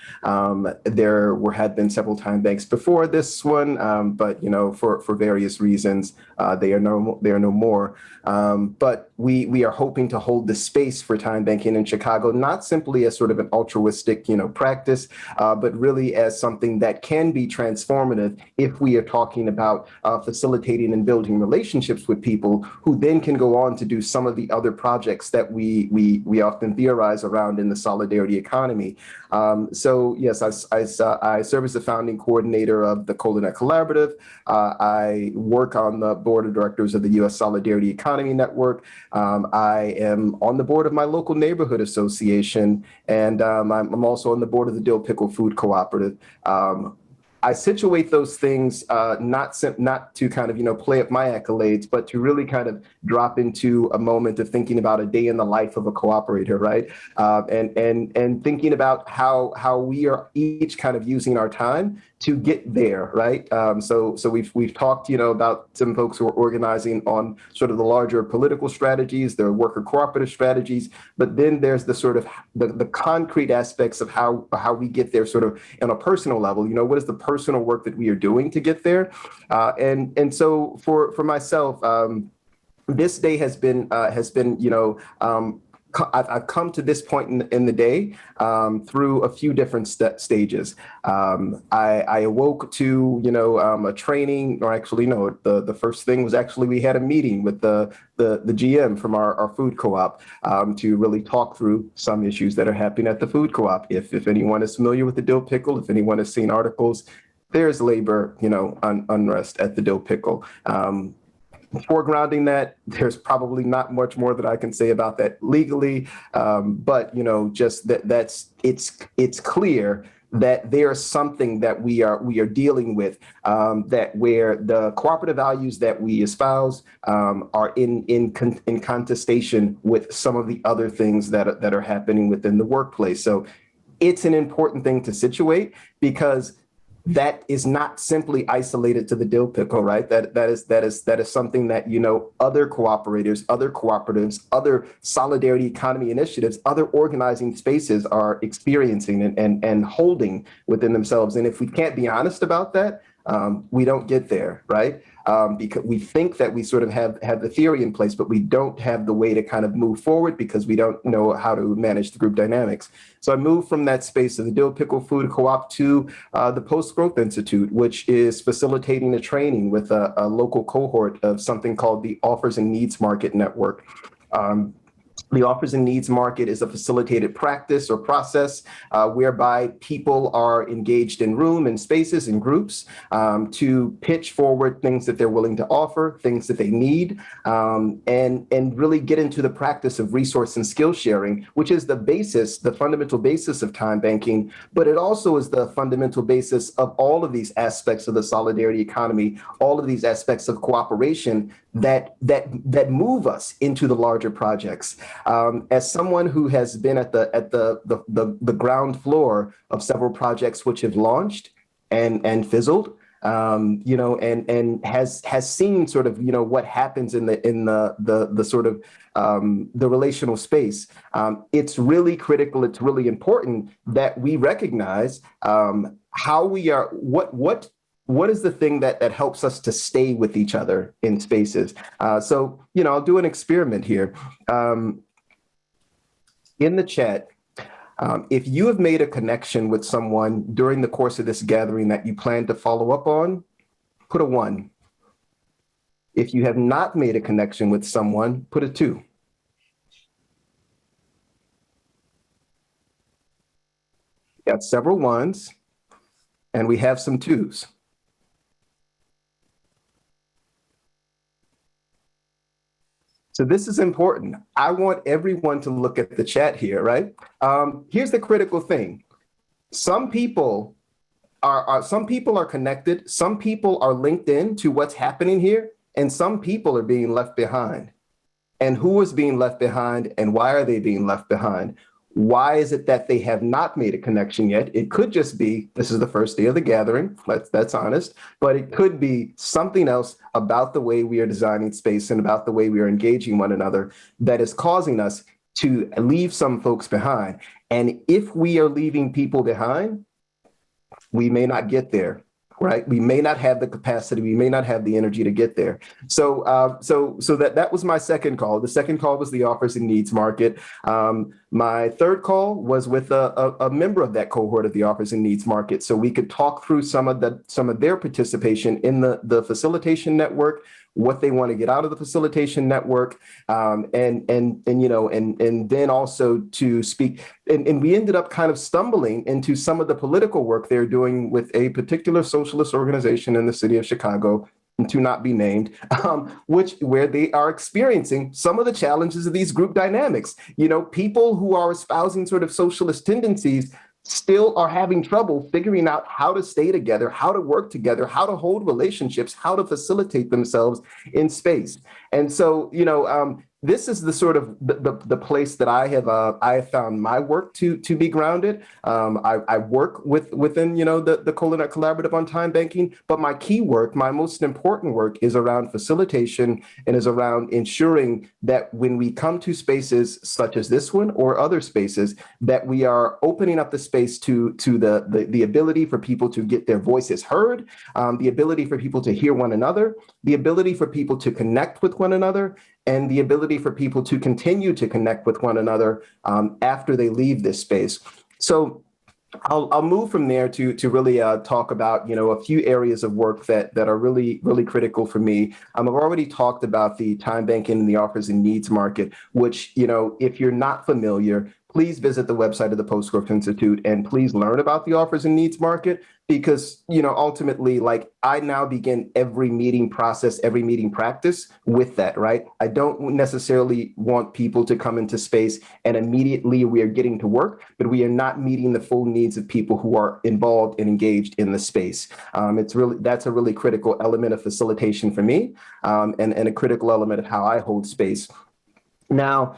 There had been several time banks before this one, but for various reasons, they are no more. But we are hoping to hold the space for time banking in Chicago, not simply as sort of an altruistic, practice, but really as something that can be transformative if we are talking about facilitating and building relationships with people who then can go on to do some of the other projects that we often theorize around in the solidarity economy. I serve as the founding coordinator of the Kola Nut Collaborative. I work on the board of directors of the U.S. Solidarity Economy Network. I am on the board of my local neighborhood association, and I'm also on the board of the Dill Pickle Food Cooperative. I situate those things not to kind of play up my accolades, but to really kind of drop into a moment of thinking about a day in the life of a cooperator, right? And thinking about how we are each kind of using our time to get there, right? So we've talked, about some folks who are organizing on sort of the larger political strategies, the worker cooperative strategies, but then there's the sort of the concrete aspects of how we get there, sort of on a personal level. What is the personal work that we are doing to get there? And so for myself, this day has been I've come to this point in the day through a few different stages. I awoke to a training, or actually no, the first thing was actually we had a meeting with the GM from our food co-op to really talk through some issues that are happening at the food co-op. If anyone is familiar with the dill pickle, if anyone has seen articles, there's labor unrest at the dill pickle. Foregrounding that, there's probably not much more that I can say about that legally, but just it's clear that there's something that we are dealing with, that where the cooperative values that we espouse are in contestation with some of the other things that are happening within the workplace. So it's an important thing to situate, because that is not simply isolated to the dill pickle, right? That is something that other cooperators, other cooperatives, other solidarity economy initiatives, other organizing spaces are experiencing and holding within themselves. And if we can't be honest about that, we don't get there, right? Because we think that we sort of have the theory in place, but we don't have the way to kind of move forward because we don't know how to manage the group dynamics. So I moved from that space of the Dill Pickle Food Co-op to the Post-Growth Institute, which is facilitating a training with a local cohort of something called the Offers and Needs Market Network. The offers and needs market is a facilitated practice or process whereby people are engaged in room and spaces and groups to pitch forward things that they're willing to offer, things that they need, and really get into the practice of resource and skill sharing, which is the basis, the fundamental basis of time banking, but it also is the fundamental basis of all of these aspects of the solidarity economy, all of these aspects of cooperation that move us into the larger projects. As someone who has been at the ground floor of several projects which have launched and fizzled, and has seen sort of what happens in the sort of the relational space, it's really critical. It's really important that we recognize how we are. What is the thing that helps us to stay with each other in spaces? So I'll do an experiment here. In the chat, if you have made a connection with someone during the course of this gathering that you plan to follow up on, put a 1. If you have not made a connection with someone, put a 2. Got several 1s, and we have some 2s. So this is important. I want everyone to look at the chat here, right? Here's the critical thing. Some people are connected. Some people are linked in to what's happening here, and some people are being left behind. And who is being left behind, and why are they being left behind? Why is it that they have not made a connection yet? It could just be, this is the first day of the gathering, that's honest, but it could be something else about the way we are designing space and about the way we are engaging one another that is causing us to leave some folks behind. And if we are leaving people behind, we may not get there. Right, we may not have the capacity, we may not have the energy to get there. So that was my second call. The second call was the offers and needs market. My third call was with a member of that cohort of the offers and needs market, so we could talk through some of their participation in the facilitation network, what they want to get out of the facilitation network, and then also to speak. And we ended up kind of stumbling into some of the political work they're doing with a particular socialist organization in the city of Chicago, to not be named, where they are experiencing some of the challenges of these group dynamics. People who are espousing sort of socialist tendencies still are having trouble figuring out how to stay together, how to work together, how to hold relationships, how to facilitate themselves in space. And so, this is the sort of the place that I have found my work to be grounded. I work within the Kola Collaborative on time banking, but my key work, my most important work, is around facilitation and is around ensuring that when we come to spaces such as this one or other spaces, that we are opening up the space to the ability for people to get their voices heard, the ability for people to hear one another, the ability for people to connect with one another, and the ability for people to continue to connect with one another after they leave this space. So I'll move from there to really talk about a few areas of work that are really, really critical for me. I've already talked about the time banking and the offers and needs market, which, if you're not familiar, please visit the website of the Post-Growth Institute and please learn about the offers and needs market, because, ultimately, I now begin every meeting process, every meeting practice with that, right? I don't necessarily want people to come into space and immediately we are getting to work, but we are not meeting the full needs of people who are involved and engaged in the space. That's a really critical element of facilitation for me, and a critical element of how I hold space. Now,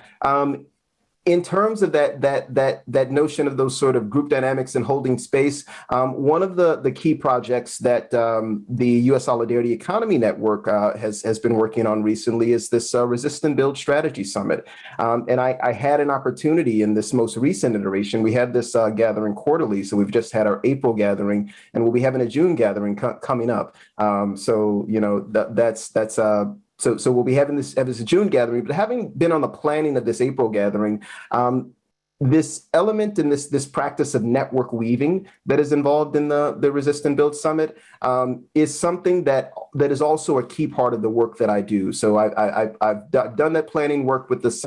in terms of that notion of those sort of group dynamics and holding space, one of the key projects that the U.S. Solidarity Economy Network has been working on recently is this Resist and Build Strategy Summit. And I had an opportunity in this most recent iteration. We had this gathering quarterly, so we've just had our April gathering, and we'll be having a June gathering coming up. So we'll be having this June gathering, but having been on the planning of this April gathering, this element and this practice of network weaving that is involved in the Resist and Build Summit is something that is also a key part of the work that I do. So I've done that planning work with this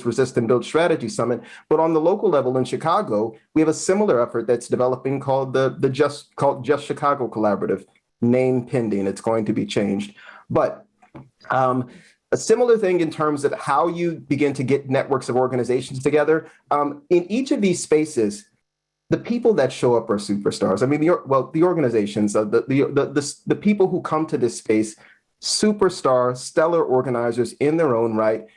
Resist and Build Strategy Summit, but on the local level in Chicago, we have a similar effort that's developing called Just Chicago Collaborative. Name pending, it's going to be changed, but. A similar thing in terms of how you begin to get networks of organizations together. In each of these spaces, the people that show up are superstars. I mean, the organizations, the people who come to this space, superstar, stellar organizers in their own right.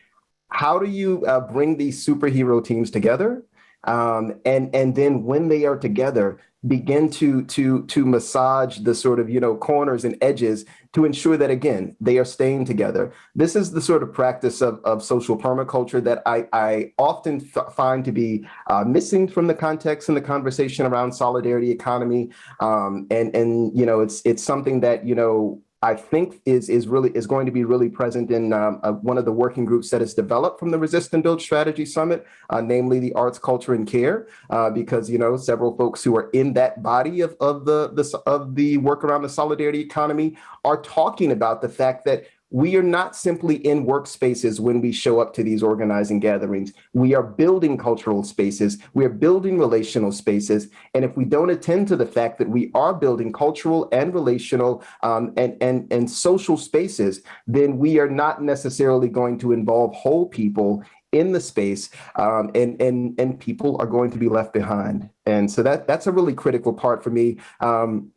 How do you bring these superhero teams together? And then when they are together, begin to massage the sort of, corners and edges to ensure that, again, they are staying together. This is the sort of practice of social permaculture that I often find to be missing from the context and the conversation around solidarity economy. It's something that, I think is going to be really present in one of the working groups that is developed from the Resist and Build Strategy Summit, namely the Arts, Culture, and Care, because several folks who are in that body of the work around the solidarity economy are talking about the fact that we are not simply in workspaces when we show up to these organizing gatherings. We are building cultural spaces. We are building relational spaces. And if we don't attend to the fact that we are building cultural and relational and social spaces, then we are not necessarily going to involve whole people in the space, and people are going to be left behind. And so that's a really critical part for me. And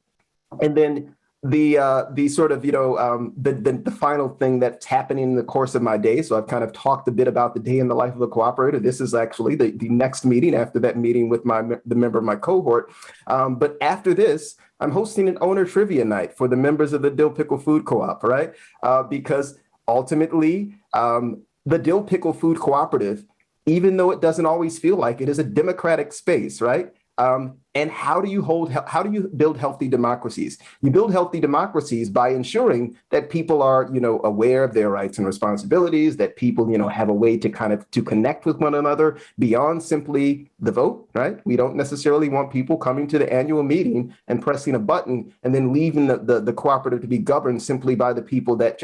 then the sort of, the final thing that's happening in the course of my day. So I've kind of talked a bit about the day in the life of a cooperator. This is actually the next meeting after that meeting with the member of my cohort. But after this, I'm hosting an owner trivia night for the members of the Dill Pickle Food Co-op, right? Because ultimately, the Dill Pickle Food Cooperative, even though it doesn't always feel like it, is a democratic space, right? And how do you build healthy democracies? You build healthy democracies by ensuring that people are, aware of their rights and responsibilities, that people, have a way to connect with one another beyond simply the vote, right? We don't necessarily want people coming to the annual meeting and pressing a button and then leaving the cooperative to be governed simply by the people that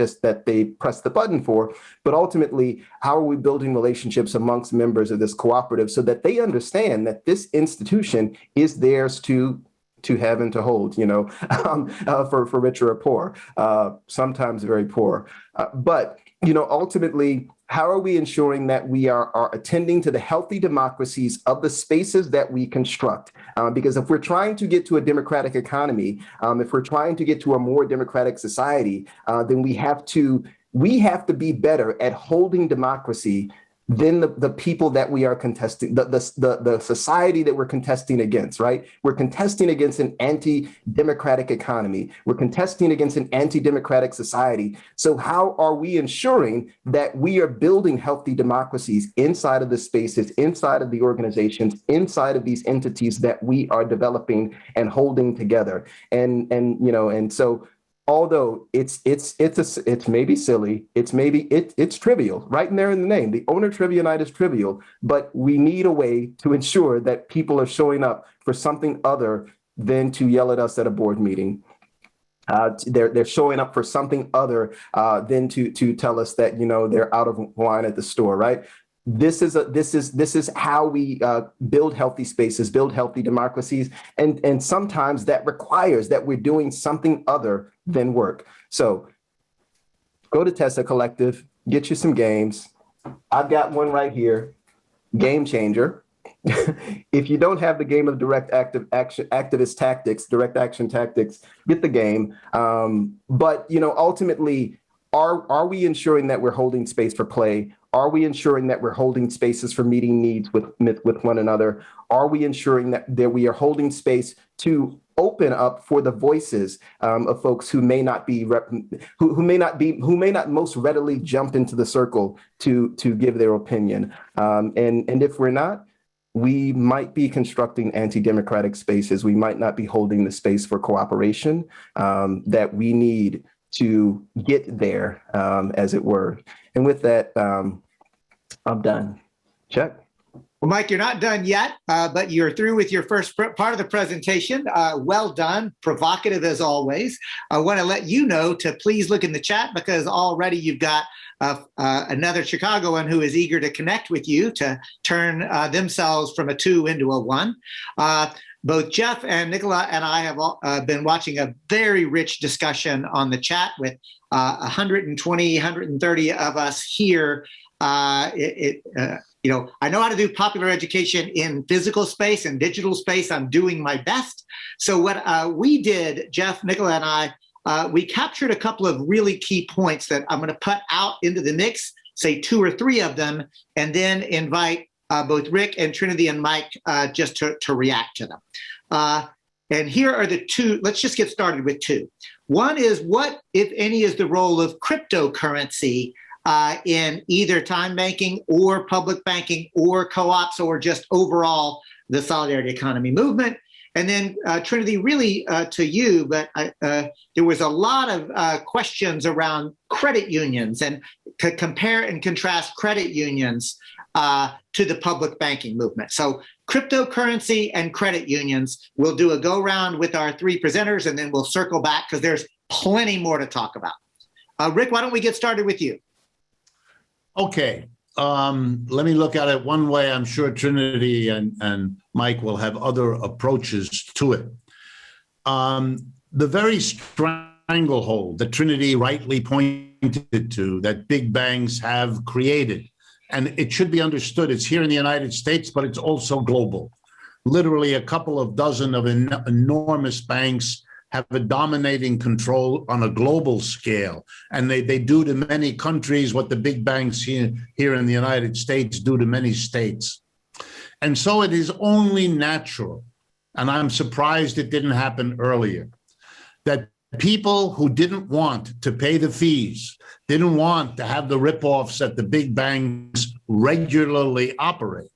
they press the button for. But ultimately, how are we building relationships amongst members of this cooperative so that they understand that this institution is theirs to have and to hold, for richer or poor, sometimes very poor. But, ultimately, how are we ensuring that we are attending to the healthy democracies of the spaces that we construct? Because if we're trying to get to a democratic economy, if we're trying to get to a more democratic society, then we have to be better at holding democracy than the people that we are contesting, the society that we're contesting against, right? We're contesting against an anti-democratic economy. We're contesting against an anti-democratic society. So how are we ensuring that we are building healthy democracies inside of the spaces, inside of the organizations, inside of these entities that we are developing and holding together? And so although it's maybe silly, it's trivial, right in there in the name. The owner trivia night is trivial, but we need a way to ensure that people are showing up for something other than to yell at us at a board meeting. They're showing up for something other than to tell us that they're out of wine at the store, right? This is how we build healthy spaces, build healthy democracies, and sometimes that requires that we're doing something other than work. So go to Tessa Collective, get you some games. I've got one right here, Game Changer. If you don't have the game of direct action tactics, get the game. But ultimately, are we ensuring that we're holding space for play? Are we ensuring that we're holding spaces for meeting needs with one another? Are we ensuring that we are holding space to open up for the voices of folks who may not most readily jump into the circle to give their opinion? And if we're not, we might be constructing anti-democratic spaces. We might not be holding the space for cooperation that we need to get there, as it were. And with that, I'm done. Check. Well, Mike, you're not done yet, but you're through with your first part of the presentation. Well done, provocative as always. I want to let you know to please look in the chat because already you've got another Chicagoan who is eager to connect with you to turn themselves from a 2 into a 1. Both Jeff and Nicola and I have been watching a very rich discussion on the chat with 120, 130 of us here. I know how to do popular education in physical space and digital space. I'm doing my best. So what we did, Jeff, Nicola, and I, we captured a couple of really key points that I'm going to put out into the mix, say 2 or 3 of them, and then invite both Rick and Trinity and Mike just to react to them. And here are the 2. Let's just get started with 2. One is what, if any, is the role of cryptocurrency in either time banking or public banking or co-ops or just overall the solidarity economy movement. And then Trinity, really to you, but there was a lot of questions around credit unions and to compare and contrast credit unions to the public banking movement. So cryptocurrency and credit unions, we'll do a go round with our 3 presenters and then we'll circle back because there's plenty more to talk about. Rick, why don't we get started with you? Okay, let me look at it one way. I'm sure Trinity and Mike will have other approaches to it. The very stranglehold that Trinity rightly pointed to that big banks have created, and it should be understood, it's here in the United States, but it's also global. Literally a couple of dozen of enormous banks have a dominating control on a global scale. And they do to many countries what the big banks here in the United States do to many states. And so it is only natural, and I'm surprised it didn't happen earlier, that people who didn't want to pay the fees, didn't want to have the ripoffs that the big banks regularly operate,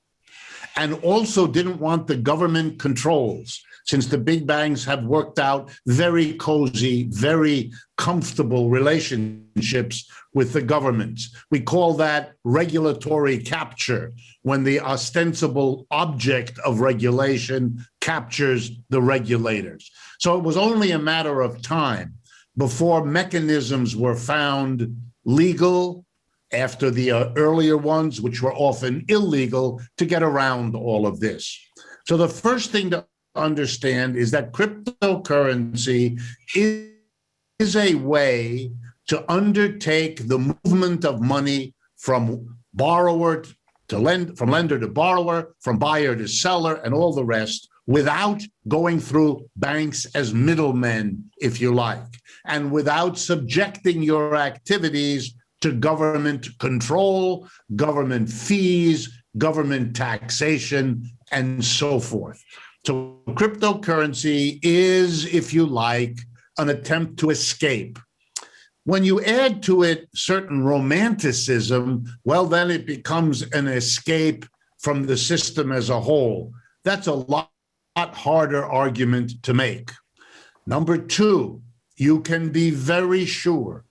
and also didn't want the government controls, since the big banks have worked out very cozy, very comfortable relationships with the governments. We call that regulatory capture, when the ostensible object of regulation captures the regulators. So it was only a matter of time before mechanisms were found legal after the earlier ones, which were often illegal, to get around all of this. So the first thing to understand is that cryptocurrency is a way to undertake the movement of money from borrower to from lender to borrower, from buyer to seller, and all the rest, without going through banks as middlemen, if you like, and without subjecting your activities to government control, government fees, government taxation, and so forth. So cryptocurrency is, if you like, an attempt to escape. When you add to it certain romanticism, well, then it becomes an escape from the system as a whole. That's a lot harder argument to make. Number 2, you can be very sure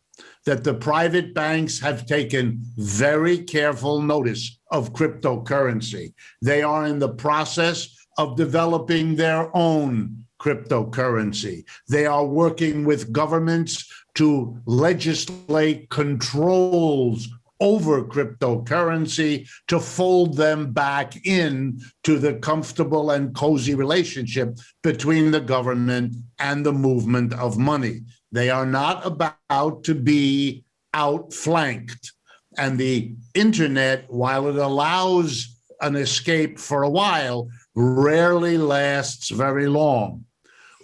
that the private banks have taken very careful notice of cryptocurrency. They are in the process of developing their own cryptocurrency. They are working with governments to legislate controls over cryptocurrency to fold them back in to the comfortable and cozy relationship between the government and the movement of money. They are not about to be outflanked. And the internet, while it allows an escape for a while, rarely lasts very long.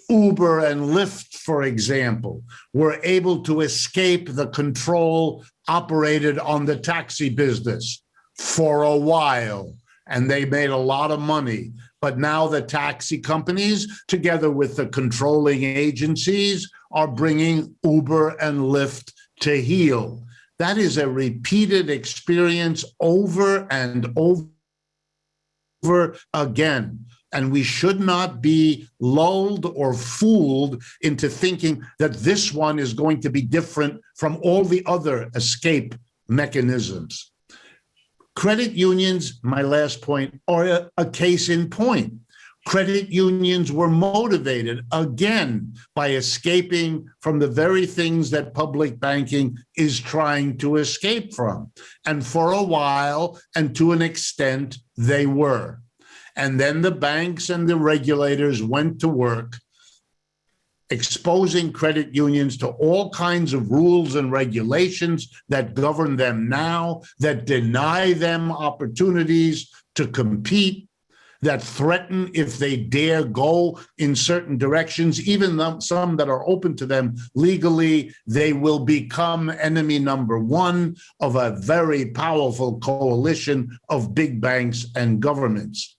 Uber and Lyft, for example, were able to escape the control operated on the taxi business for a while, and they made a lot of money. But now the taxi companies, together with the controlling agencies, are bringing Uber and Lyft to heel. That is a repeated experience over and over again. And we should not be lulled or fooled into thinking that this one is going to be different from all the other escape mechanisms. Credit unions, my last point, are a case in point. Credit unions were motivated, again, by escaping from the very things that public banking is trying to escape from. And for a while, and to an extent, they were. And then the banks and the regulators went to work exposing credit unions to all kinds of rules and regulations that govern them now, that deny them opportunities to compete, that threaten if they dare go in certain directions, even some that are open to them legally, they will become enemy number one of a very powerful coalition of big banks and governments.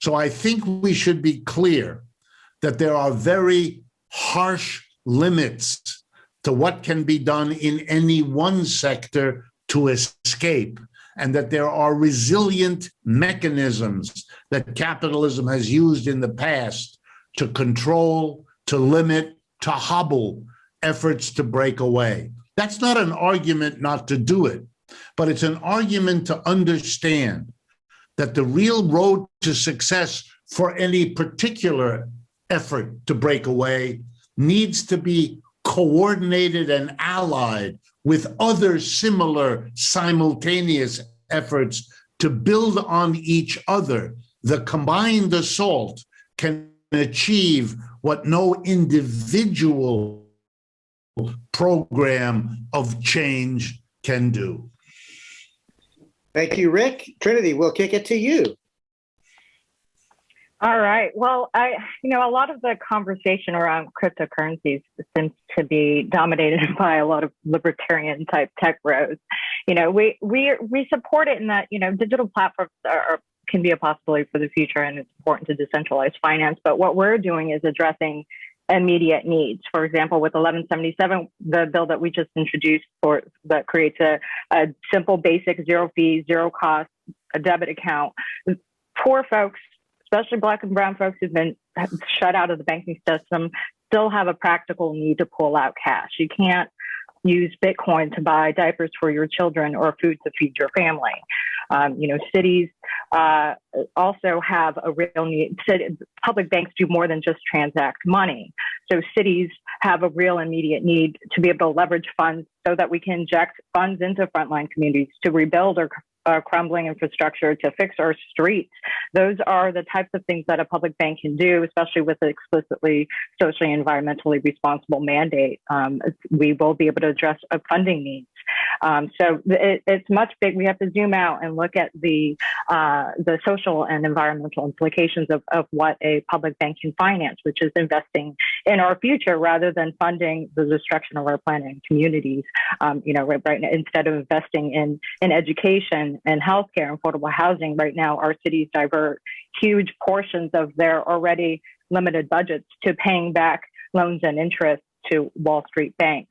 So I think we should be clear that there are very harsh limits to what can be done in any one sector to escape, and that there are resilient mechanisms that capitalism has used in the past to control, to limit, to hobble efforts to break away. That's not an argument not to do it, but it's an argument to understand that the real road to success for any particular effort to break away needs to be coordinated and allied with other similar simultaneous efforts to build on each other. The combined assault can achieve what no individual program of change can do. Thank you, Rick. Trinity, we'll kick it to you. All right. Well, a lot of the conversation around cryptocurrencies seems to be dominated by a lot of libertarian type tech bros. We support it in that, digital platforms can be a possibility for the future, and it's important to decentralize finance. But what we're doing is addressing immediate needs. For example, with 1177, the bill that we just introduced that creates a simple, basic, zero fee, zero cost, a debit account. Poor folks, especially Black and brown folks who've been shut out of the banking system, still have a practical need to pull out cash. You can't use Bitcoin to buy diapers for your children or food to feed your family. Cities also have a real need. Public banks do more than just transact money. So cities have a real immediate need to be able to leverage funds so that we can inject funds into frontline communities to rebuild our crumbling infrastructure, to fix our streets. Those are the types of things that a public bank can do, especially with an explicitly socially and environmentally responsible mandate. We will be able to address funding needs. So it's much big. We have to zoom out and look at the social and environmental implications of what a public bank can finance, which is investing in our future rather than funding the destruction of our planet and communities. Right now, instead of investing in education and healthcare and affordable housing, right now our cities divert huge portions of their already limited budgets to paying back loans and interest to Wall Street banks.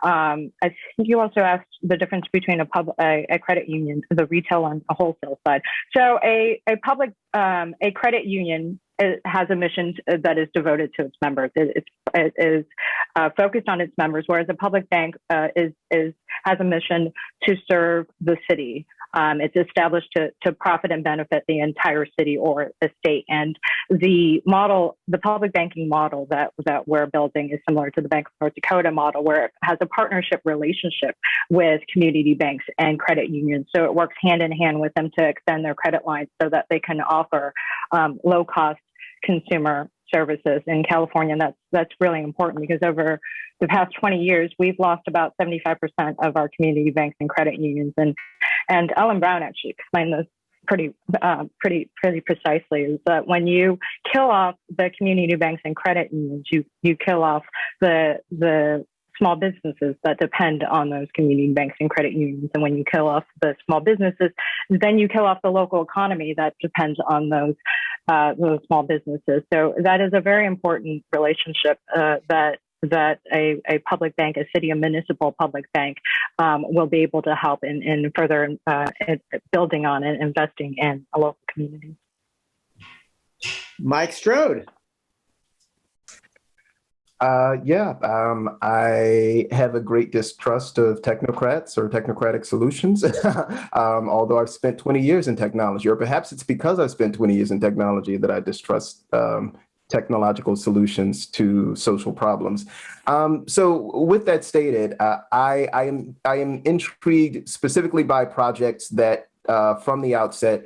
I think you also asked the difference between a credit union, the retail and the wholesale side. So a credit union has a mission that is devoted to its members. It is focused on its members, whereas a public bank has a mission to serve the city. It's established to profit and benefit the entire city or a state. And the public banking model that we're building is similar to the Bank of North Dakota model, where it has a partnership relationship with community banks and credit unions. So it works hand in hand with them to extend their credit lines so that they can offer low-cost consumer services in California. And that's really important because over the past 20 years, we've lost about 75% of our community banks and credit unions. And Ellen Brown actually explained this pretty precisely, is that when you kill off the community banks and credit unions, you kill off the small businesses that depend on those community banks and credit unions. And when you kill off the small businesses, then you kill off the local economy that depends on those small businesses. So that is a very important relationship that a public bank, a city, a municipal public bank will be able to help in further building on and investing in a local community. Mike Strode. I have a great distrust of technocrats or technocratic solutions, although I've spent 20 years in technology, or perhaps it's because I've spent 20 years in technology that I distrust technological solutions to social problems. So with that stated, I am intrigued specifically by projects that from the outset,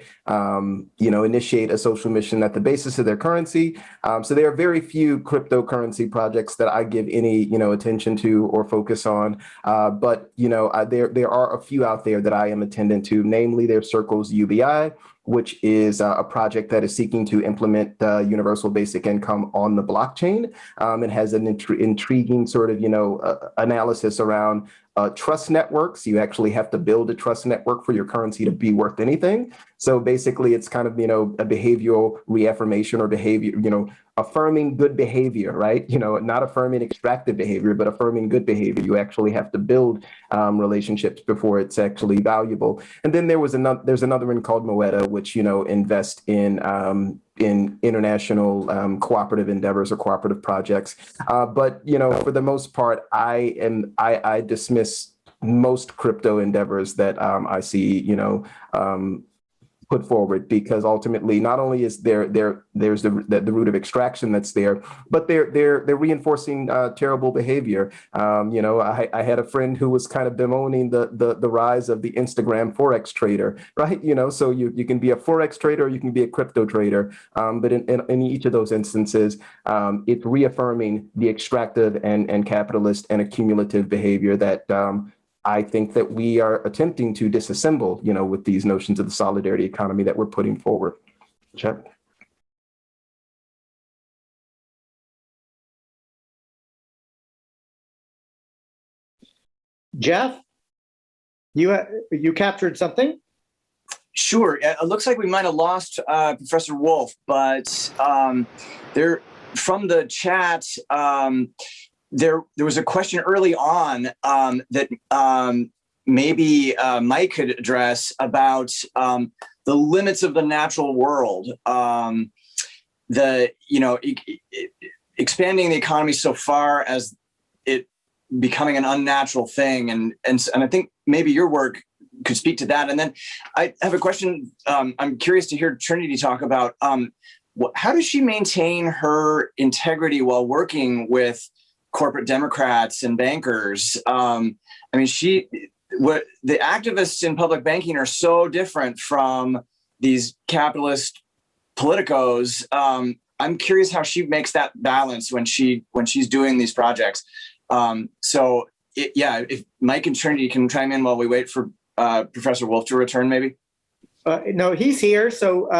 initiate a social mission at the basis of their currency. So there are very few cryptocurrency projects that I give any, attention to or focus on. But there are a few out there that I am attendant to, namely their Circles UBI, which is a project that is seeking to implement universal basic income on the blockchain. It has an intriguing sort of, analysis around trust networks. You actually have to build a trust network for your currency to be worth anything. So basically, it's kind of, a behavioral reaffirmation or behavior, affirming good behavior, right? Not affirming extractive behavior, but affirming good behavior. You actually have to build relationships before it's actually valuable. And then there's another one called Moeta, which, invest in international cooperative endeavors or cooperative projects. But for the most part, I dismiss most crypto endeavors that I see, put forward, because ultimately not only is there's the root of extraction that's there, but they're reinforcing terrible behavior. I had a friend who was kind of bemoaning the rise of the Instagram forex trader, right? So you can be a forex trader, or you can be a crypto trader, but in each of those instances, it's reaffirming the extractive and capitalist and accumulative behavior that I think that we are attempting to disassemble, with these notions of the solidarity economy that we're putting forward. Chet? Jeff, you captured something? Sure. It looks like we might have lost Professor Wolff, but there, from the chat, there was a question early on that maybe Mike could address about the limits of the natural world. Expanding the economy so far as it becoming an unnatural thing, and I think maybe your work could speak to that. And then I have a question. I'm curious to hear Trinity talk about how does she maintain her integrity while working with corporate Democrats and bankers? The activists in public banking are so different from these capitalist politicos. I'm curious how she makes that balance when she's doing these projects. If Mike and Trinity can chime in while we wait for Professor Wolff to return, maybe. No, he's here. So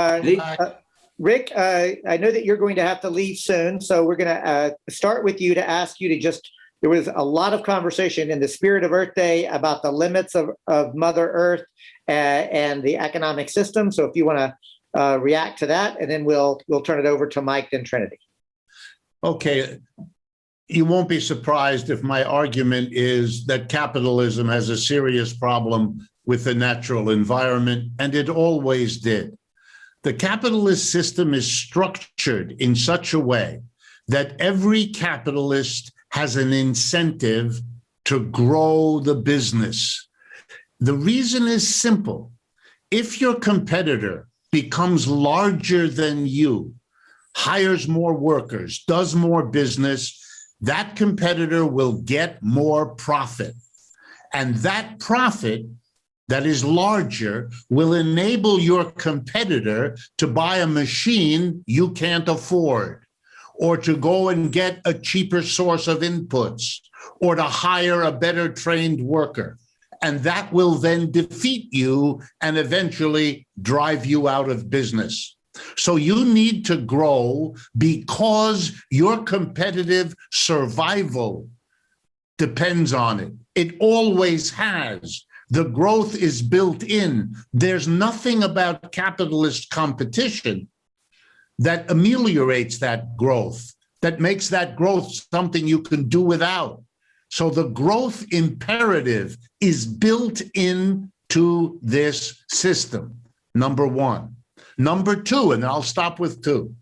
Rick, I know that you're going to have to leave soon, so we're going to start with you to ask you to there was a lot of conversation in the spirit of Earth Day about the limits of Mother Earth and the economic system. So if you want to react to that, and then we'll turn it over to Mike and Trinity. Okay. You won't be surprised if my argument is that capitalism has a serious problem with the natural environment, and it always did. The capitalist system is structured in such a way that every capitalist has an incentive to grow the business. The reason is simple. If your competitor becomes larger than you, hires more workers, does more business, that competitor will get more profit. And that profit that is larger will enable your competitor to buy a machine you can't afford, or to go and get a cheaper source of inputs, or to hire a better trained worker. And that will then defeat you and eventually drive you out of business. So you need to grow because your competitive survival depends on it. It always has. The growth is built in. There's nothing about capitalist competition that ameliorates that growth, that makes that growth something you can do without. So the growth imperative is built into this system, number one. Number two, and I'll stop with two.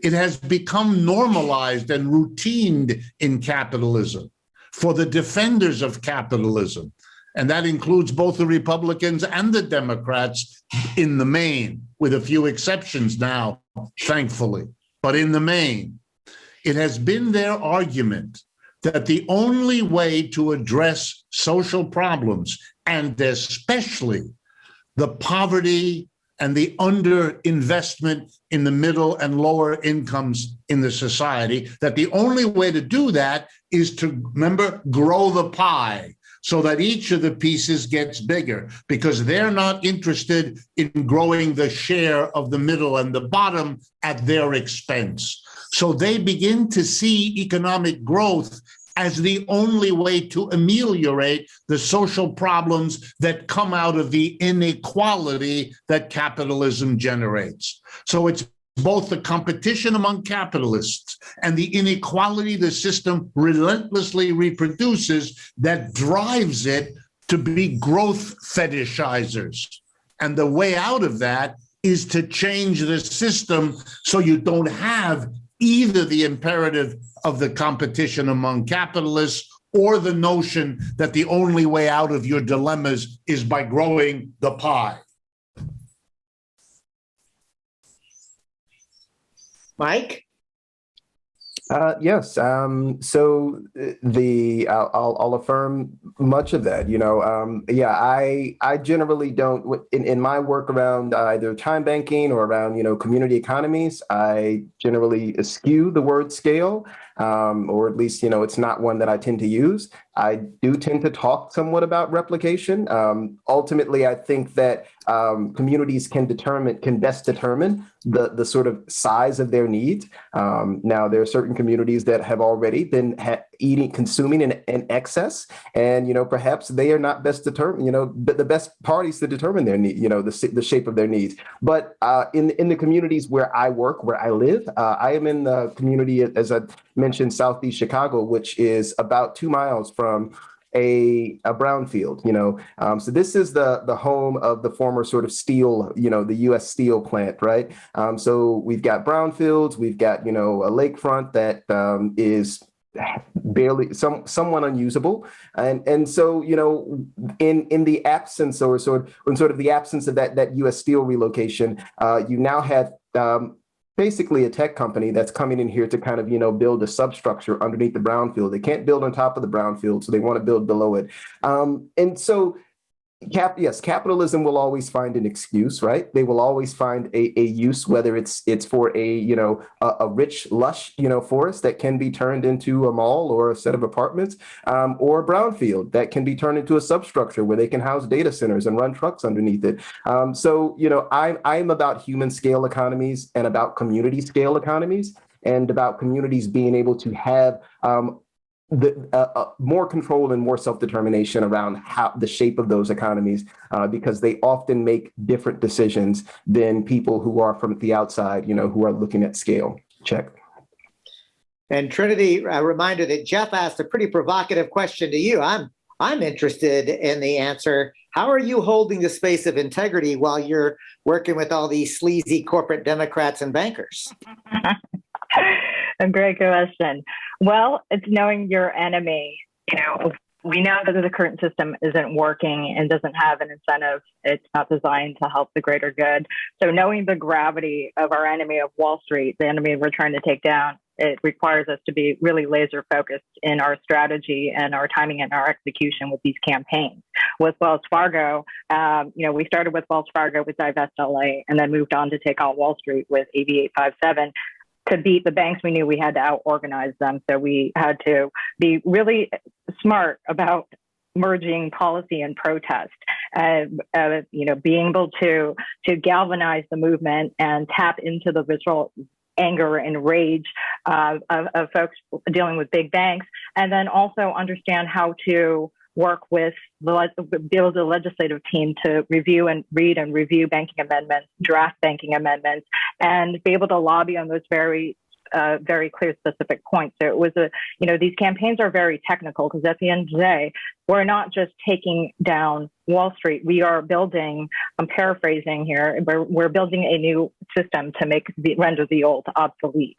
It has become normalized and routined in capitalism for the defenders of capitalism. And that includes both the Republicans and the Democrats in the main, with a few exceptions now, thankfully. But in the main, it has been their argument that the only way to address social problems, and especially the poverty and the underinvestment in the middle and lower incomes in the society, that the only way to do that is to, remember, grow the pie so that each of the pieces gets bigger, because they're not interested in growing the share of the middle and the bottom at their expense. So they begin to see economic growth as the only way to ameliorate the social problems that come out of the inequality that capitalism generates. So it's both the competition among capitalists and the inequality the system relentlessly reproduces that drives it to be growth fetishizers. And the way out of that is to change the system so you don't have either the imperative of the competition among capitalists or the notion that the only way out of your dilemmas is by growing the pie. Mike? Yes. So I'll affirm much of that. I generally don't in my work around either time banking or around community economies. I generally eschew the word scale, or at least it's not one that I tend to use. I do tend to talk somewhat about replication. Ultimately, I think that communities can best determine the sort of size of their needs. Now, there are certain communities that have already been consuming in excess, and perhaps they are not best determined. The best parties to determine their need. The shape of their needs. But in the communities where I work, where I live, I am in the community, as I mentioned, Southeast Chicago, which is about 2 miles from a brownfield. So this is the home of the former sort of steel, the U.S. Steel plant, right? So we've got brownfields, we've got a lakefront that is barely somewhat unusable, and so in the absence or sort of the absence of that U.S. Steel relocation, you now have basically a tech company that's coming in here to kind of, build a substructure underneath the brownfield. They can't build on top of the brownfield, so they want to build below it. And so capitalism will always find an excuse, right? They will always find a use, whether it's for a rich, lush, forest that can be turned into a mall or a set of apartments, or a brownfield that can be turned into a substructure where they can house data centers and run trucks underneath it. I'm about human scale economies and about community scale economies and about communities being able to have more control and more self-determination around how the shape of those economies, because they often make different decisions than people who are from the outside, who are looking at scale. Check. And Trinity, a reminder that Jeff asked a pretty provocative question to you. I'm interested in the answer. How are you holding the space of integrity while you're working with all these sleazy corporate Democrats and bankers? A great question. Well, it's knowing your enemy. We know that the current system isn't working and doesn't have an incentive. It's not designed to help the greater good. So knowing the gravity of our enemy of Wall Street, the enemy we're trying to take down, it requires us to be really laser focused in our strategy and our timing and our execution with these campaigns. With Wells Fargo, we started with Wells Fargo with Divest LA and then moved on to take on Wall Street with AB 857. To beat the banks, we knew we had to out-organize them. So we had to be really smart about merging policy and protest, being able to galvanize the movement and tap into the visceral anger and rage of folks dealing with big banks, and then also understand how to work with build a legislative team to review and read and review banking amendments, draft banking amendments, and be able to lobby on those very clear, specific points. So it was these campaigns are very technical because at the end of the day, we're not just taking down Wall Street. We are building I'm paraphrasing here. We're building a new system to render the old obsolete.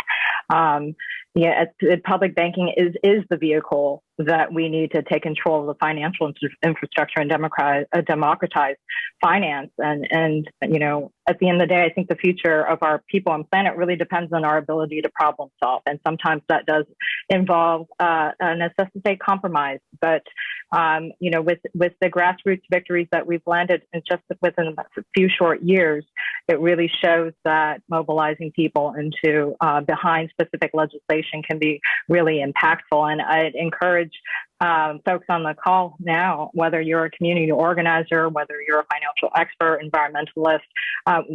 Public banking is the vehicle that we need to take control of the financial infrastructure and democratize finance. And at the end of the day, I think the future of our people and planet really depends on our ability to problem solve. And sometimes that does involve necessitate compromise. But with the grassroots victories that we've landed just within a few short years, it really shows that mobilizing people into behind specific legislation can be really impactful. And I'd encourage folks on the call now, whether you're a community organizer, whether you're a financial expert, environmentalist,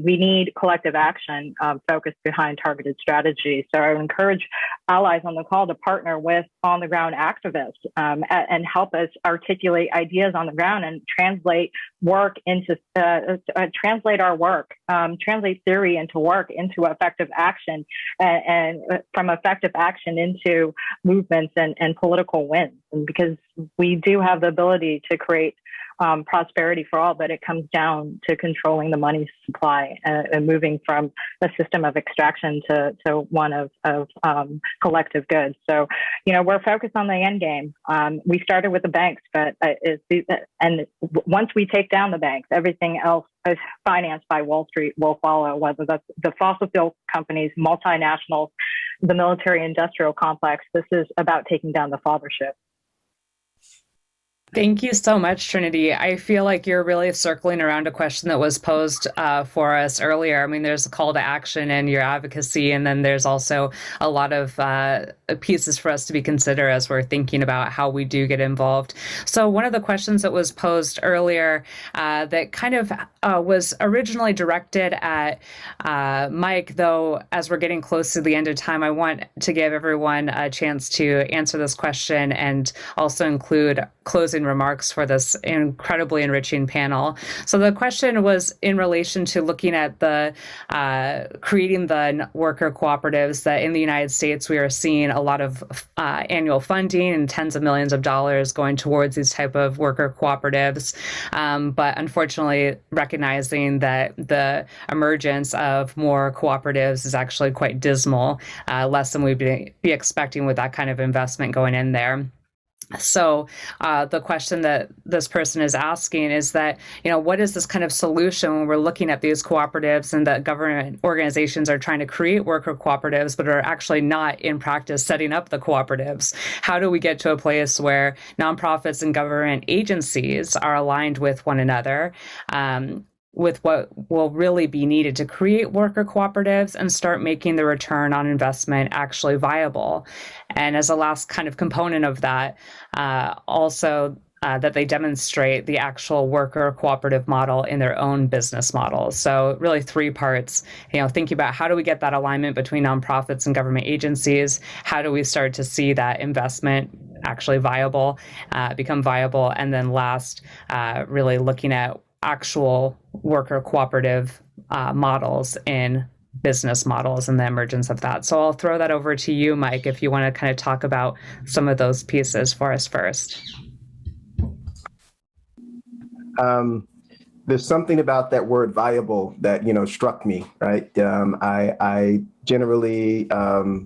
we need collective action focused behind targeted strategies. So I would encourage allies on the call to partner with on-the-ground activists and help us articulate ideas on the ground and translate work into translate our work, translate theory into work, into effective action, and from effective action into movements and political wins. And because we do have the ability to create prosperity for all, but it comes down to controlling the money supply and moving from a system of extraction to one of collective goods. So, we're focused on the end game. We started with the banks, but and once we take down the banks, everything else is financed by Wall Street will follow, whether that's the fossil fuel companies, multinationals, the military industrial complex. This is about taking down the fathership. Thank you so much, Trinity. I feel like you're really circling around a question that was posed for us earlier. I mean, there's a call to action in your advocacy, and then there's also a lot of pieces for us to be considered as we're thinking about how we do get involved. So one of the questions that was posed earlier that kind of was originally directed at Mike, though, as we're getting close to the end of time, I want to give everyone a chance to answer this question and also include closing remarks for this incredibly enriching panel. So the question was in relation to looking at the creating the worker cooperatives that in the United States we are seeing a lot of annual funding and tens of millions of dollars going towards these type of worker cooperatives. But unfortunately, recognizing that the emergence of more cooperatives is actually quite dismal, less than we'd be expecting with that kind of investment going in there. So the question that this person is asking is that, what is this kind of solution when we're looking at these cooperatives and that government organizations are trying to create worker cooperatives, but are actually not in practice setting up the cooperatives? How do we get to a place where nonprofits and government agencies are aligned with one another? With what will really be needed to create worker cooperatives and start making the return on investment actually viable. And as a last kind of component of that, also that they demonstrate the actual worker cooperative model in their own business models. So really 3 parts, thinking about how do we get that alignment between nonprofits and government agencies? How do we start to see that investment actually viable, become viable? And then last, really looking at actual worker cooperative models in business models and the emergence of that. So I'll throw that over to you, Mike, if you want to kind of talk about some of those pieces for us first. There's something about that word viable that, struck me, right? I generally, there's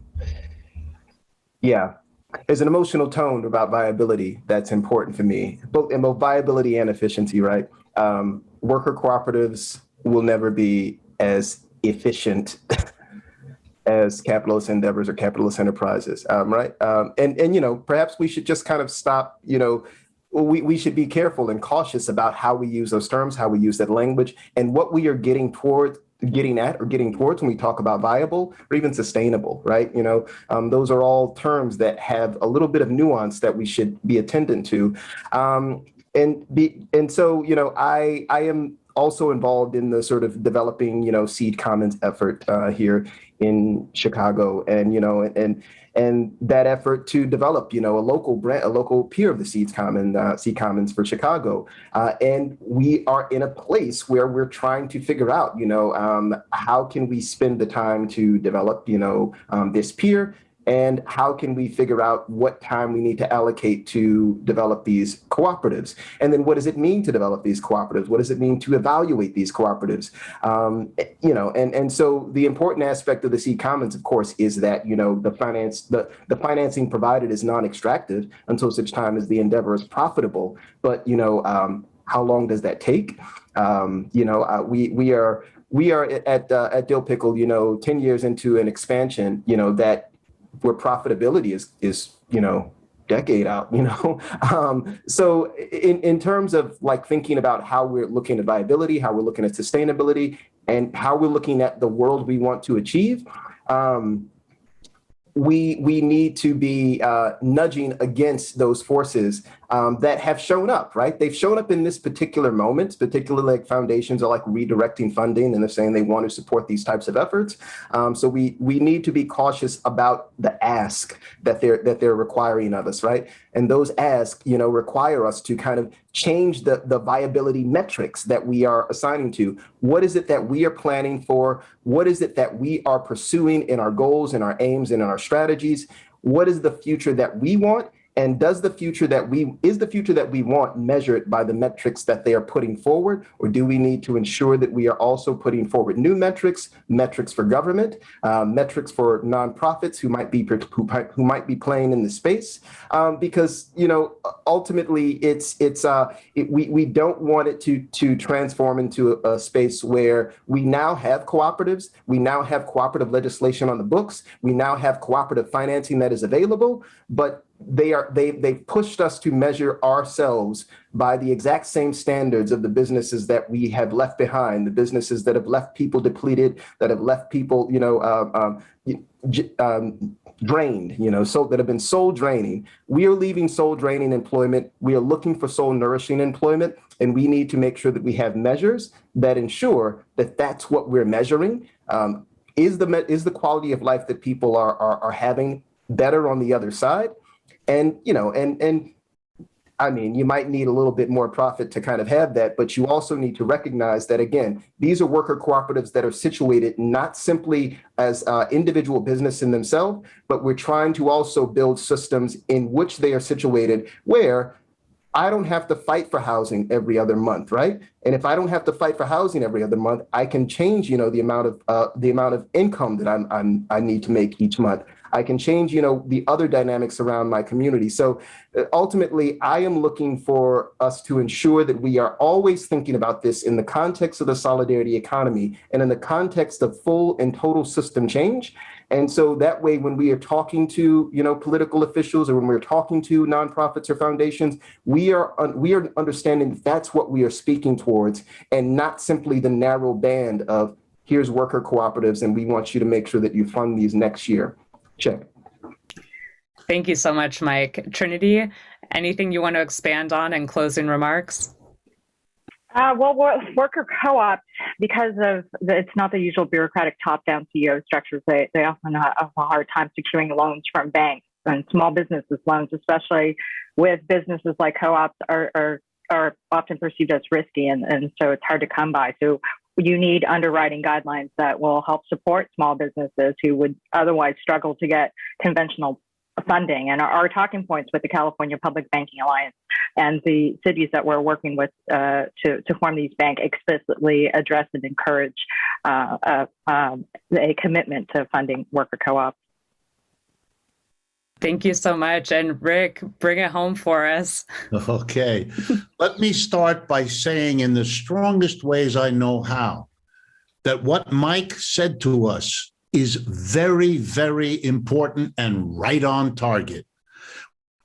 an emotional tone about viability that's important for me, both viability and efficiency, right? Worker cooperatives will never be as efficient as capitalist endeavors or capitalist enterprises, right? And perhaps we should just kind of stop, we should be careful and cautious about how we use those terms, how we use that language, and what we are getting towards when we talk about viable or even sustainable, right? Those are all terms that have a little bit of nuance that we should be attendant to. And so, I am also involved in the sort of developing, Seed Commons effort here in Chicago, and that effort to develop, a local peer of the Seed Commons for Chicago. And we are in a place where we're trying to figure out, how can we spend the time to develop, this peer And how can we figure out what time we need to allocate to develop these cooperatives? And then what does it mean to develop these cooperatives? What does it mean to evaluate these cooperatives? And so the important aspect of the C Commons, of course, is that, the financing provided is non-extractive until such time as the endeavor is profitable. But, how long does that take? We are at Dill Pickle, 10 years into an expansion, that where profitability is decade out, So in terms of like thinking about how we're looking at viability, how we're looking at sustainability, and how we're looking at the world we want to achieve, we need to be nudging against those forces that have shown up, right? They've shown up in this particular moment, particularly like foundations are like redirecting funding, and they're saying they want to support these types of efforts. So we need to be cautious about the ask that they're requiring of us, right? And those asks, require us to kind of change the viability metrics that we are assigning to. What is it that we are planning for? What is it that we are pursuing in our goals and our aims and in our strategies? What is the future that we want? And is the future that we want measured by the metrics that they are putting forward? Or do we need to ensure that we are also putting forward new metrics we government, metrics for nonprofits who might be playing in the space? Because, ultimately we don't want it to transform into a space where we now have cooperatives, we now have cooperative legislation on the books, we now have cooperative financing that is available, but they've pushed us to measure ourselves by the exact same standards of the businesses that we have left behind, the businesses that have left people depleted, that have left people, drained, so that have been soul draining. We are leaving soul draining employment. We are looking for soul nourishing employment, and we need to make sure that we have measures that ensure that that's what we're measuring. Is the quality of life that people are having better on the other side? And, I mean, you might need a little bit more profit to kind of have that, but you also need to recognize that, again, these are worker cooperatives that are situated not simply as individual business in themselves, but we're trying to also build systems in which they are situated where I don't have to fight for housing every other month, right? And if I don't have to fight for housing every other month, I can change, the amount of income that I need to make each month. I can change, the other dynamics around my community. So ultimately, I am looking for us to ensure that we are always thinking about this in the context of the solidarity economy and in the context of full and total system change. And so that way, when we are talking to, political officials or when we're talking to nonprofits or foundations, we are understanding that that's what we are speaking towards, and not simply the narrow band of here's worker cooperatives and we want you to make sure that you fund these next year. Check. Thank you so much, Mike. Trinity, anything you want to expand on in closing remarks? Well, worker co-ops, because it's not the usual bureaucratic top-down CEO structures, they often have a hard time securing loans from banks, and small businesses loans, especially with businesses like co-ops, are often perceived as risky, and so it's hard to come by. So you need underwriting guidelines that will help support small businesses who would otherwise struggle to get conventional funding. And our talking points with the California Public Banking Alliance and the cities that we're working with to form these banks explicitly address and encourage a commitment to funding worker co-ops. Thank you so much. And Rick, bring it home for us. Okay. Let me start by saying in the strongest ways I know how, that what Mike said to us is very, very important and right on target.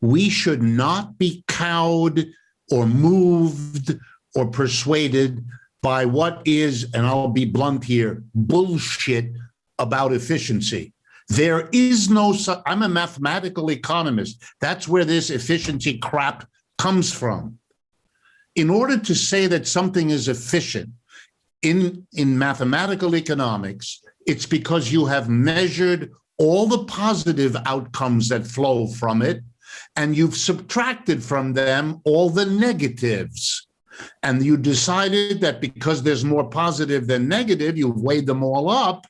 We should not be cowed or moved or persuaded by what is, and I'll be blunt here, bullshit about efficiency. There is no, I'm a mathematical economist. That's where this efficiency crap comes from. In order to say that something is efficient in mathematical economics, it's because you have measured all the positive outcomes that flow from it, and you've subtracted from them all the negatives. And you decided that because there's more positive than negative, you've weighed them all up,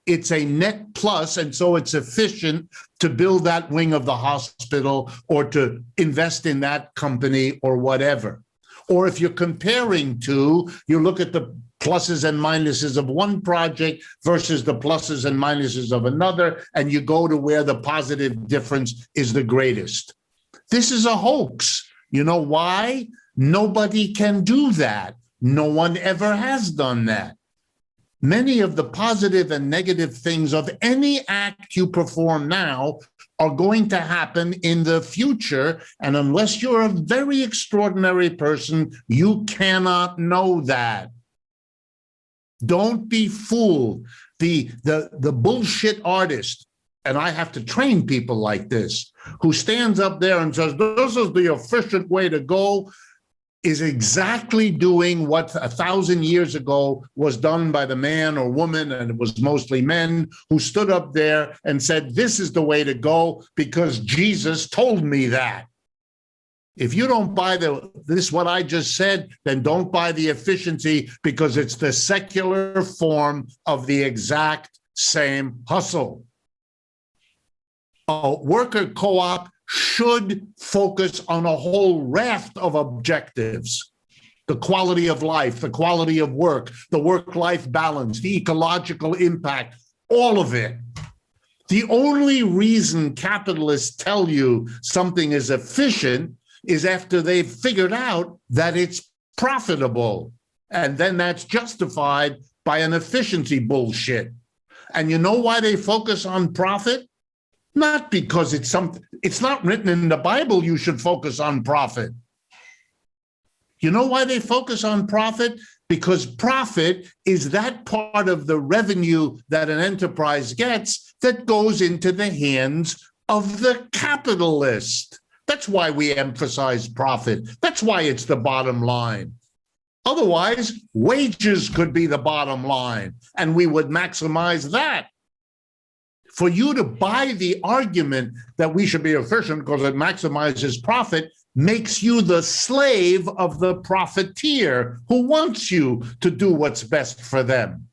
it's a net plus, and so it's efficient to build that wing of the hospital or to invest in that company or whatever. Or if you're comparing two, you look at the pluses and minuses of one project versus the pluses and minuses of another, and you go to where the positive difference is the greatest. This is a hoax. You know why? Nobody can do that. No one ever has done that. Many of the positive and negative things of any act you perform now are going to happen in the future. And unless you're a very extraordinary person, you cannot know that. Don't be fooled. The bullshit artist, and I have to train people like this, who stands up there and says, this is the efficient way to go, is exactly doing what 1,000 years ago was done by the man or woman, and it was mostly men, who stood up there and said, this is the way to go because Jesus told me that. If you don't buy this, what I just said, then don't buy the efficiency, because it's the secular form of the exact same hustle. A worker co-op should focus on a whole raft of objectives: the quality of life, the quality of work, the work-life balance, the ecological impact, all of it. The only reason capitalists tell you something is efficient is after they've figured out that it's profitable. And then that's justified by an efficiency bullshit. And you know why they focus on profit? Not because it's not written in the Bible you should focus on profit. You know why they focus on profit? Because profit is that part of the revenue that an enterprise gets that goes into the hands of the capitalist. That's why we emphasize profit. That's why it's the bottom line. Otherwise, wages could be the bottom line, and we would maximize that. For you to buy the argument that we should be efficient because it maximizes profit makes you the slave of the profiteer who wants you to do what's best for them.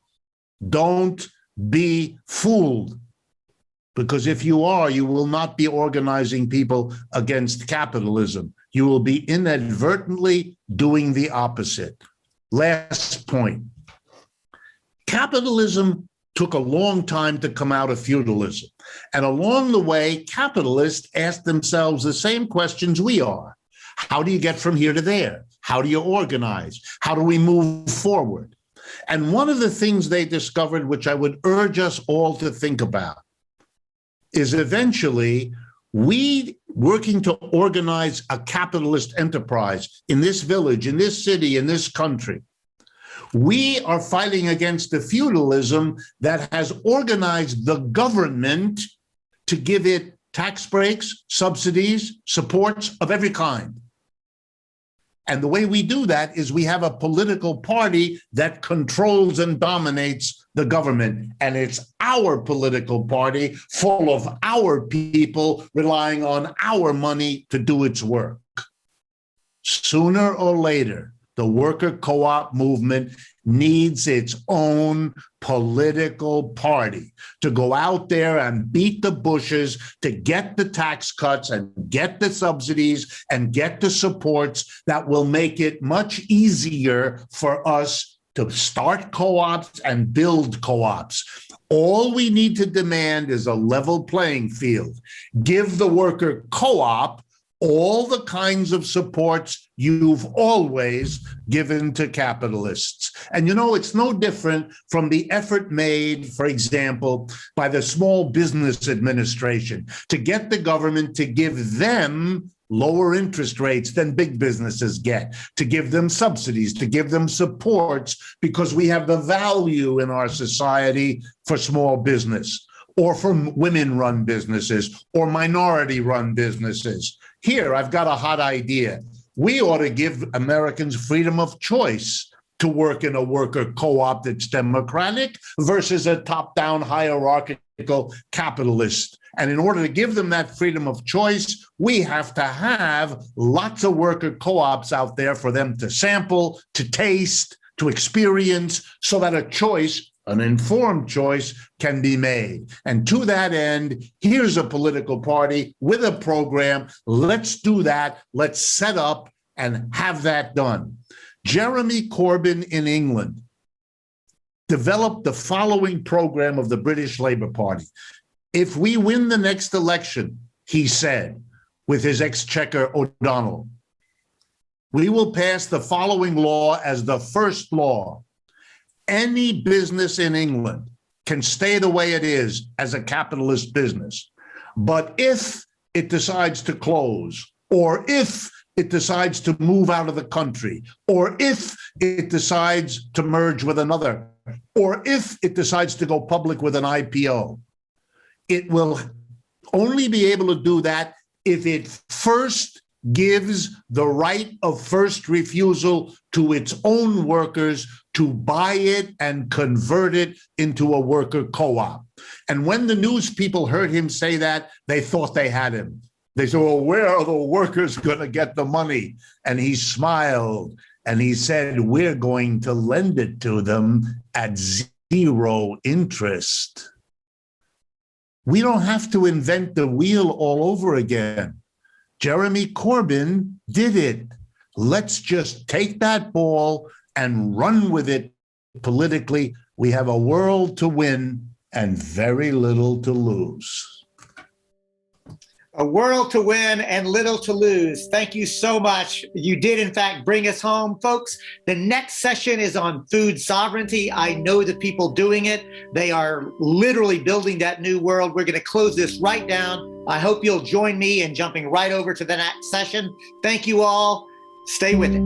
Don't be fooled, because if you are, you will not be organizing people against capitalism. You will be inadvertently doing the opposite. Last point. Capitalism took a long time to come out of feudalism. And along the way, capitalists asked themselves the same questions we are. How do you get from here to there? How do you organize? How do we move forward? And one of the things they discovered, which I would urge us all to think about, is eventually we working to organize a capitalist enterprise in this village, in this city, in this country. We are fighting against the feudalism that has organized the government to give it tax breaks, subsidies, supports of every kind. And the way we do that is we have a political party that controls and dominates the government. And it's our political party full of our people relying on our money to do its work. Sooner or later, the worker co-op movement needs its own political party to go out there and beat the bushes, to get the tax cuts and get the subsidies and get the supports that will make it much easier for us to start co-ops and build co-ops. All we need to demand is a level playing field. Give the worker co-op all the kinds of supports you've always given to capitalists. And you know, it's no different from the effort made, for example, by the Small Business Administration to get the government to give them lower interest rates than big businesses get, to give them subsidies, to give them supports, because we have the value in our society for small business, or for women-run businesses, or minority-run businesses. Here, I've got a hot idea. We ought to give Americans freedom of choice to work in a worker co-op that's democratic versus a top-down hierarchical capitalist. And in order to give them that freedom of choice, we have to have lots of worker co-ops out there for them to sample, to taste, to experience, so that a choice An informed choice can be made. And to that end, here's a political party with a program. Let's do that. Let's set up and have that done. Jeremy Corbyn in England developed the following program of the British Labour Party. If we win the next election, he said, with his exchequer O'Donnell, we will pass the following law as the first law. Any business in England can stay the way it is as a capitalist business. But if it decides to close, or if it decides to move out of the country, or if it decides to merge with another, or if it decides to go public with an IPO, it will only be able to do that if it first gives the right of first refusal to its own workers to buy it and convert it into a worker co-op. And when the news people heard him say that, they thought they had him. They said, well, where are the workers going to get the money? And he smiled and he said, we're going to lend it to them at zero interest. We don't have to invent the wheel all over again. Jeremy Corbyn did it. Let's just take that ball and run with it politically. We have a world to win and very little to lose. A world to win and little to lose. Thank you so much. You did, in fact, bring us home, folks. The next session is on food sovereignty. I know the people doing it. They are literally building that new world. We're going to close this right down. I hope you'll join me in jumping right over to the next session. Thank you all. Stay with it.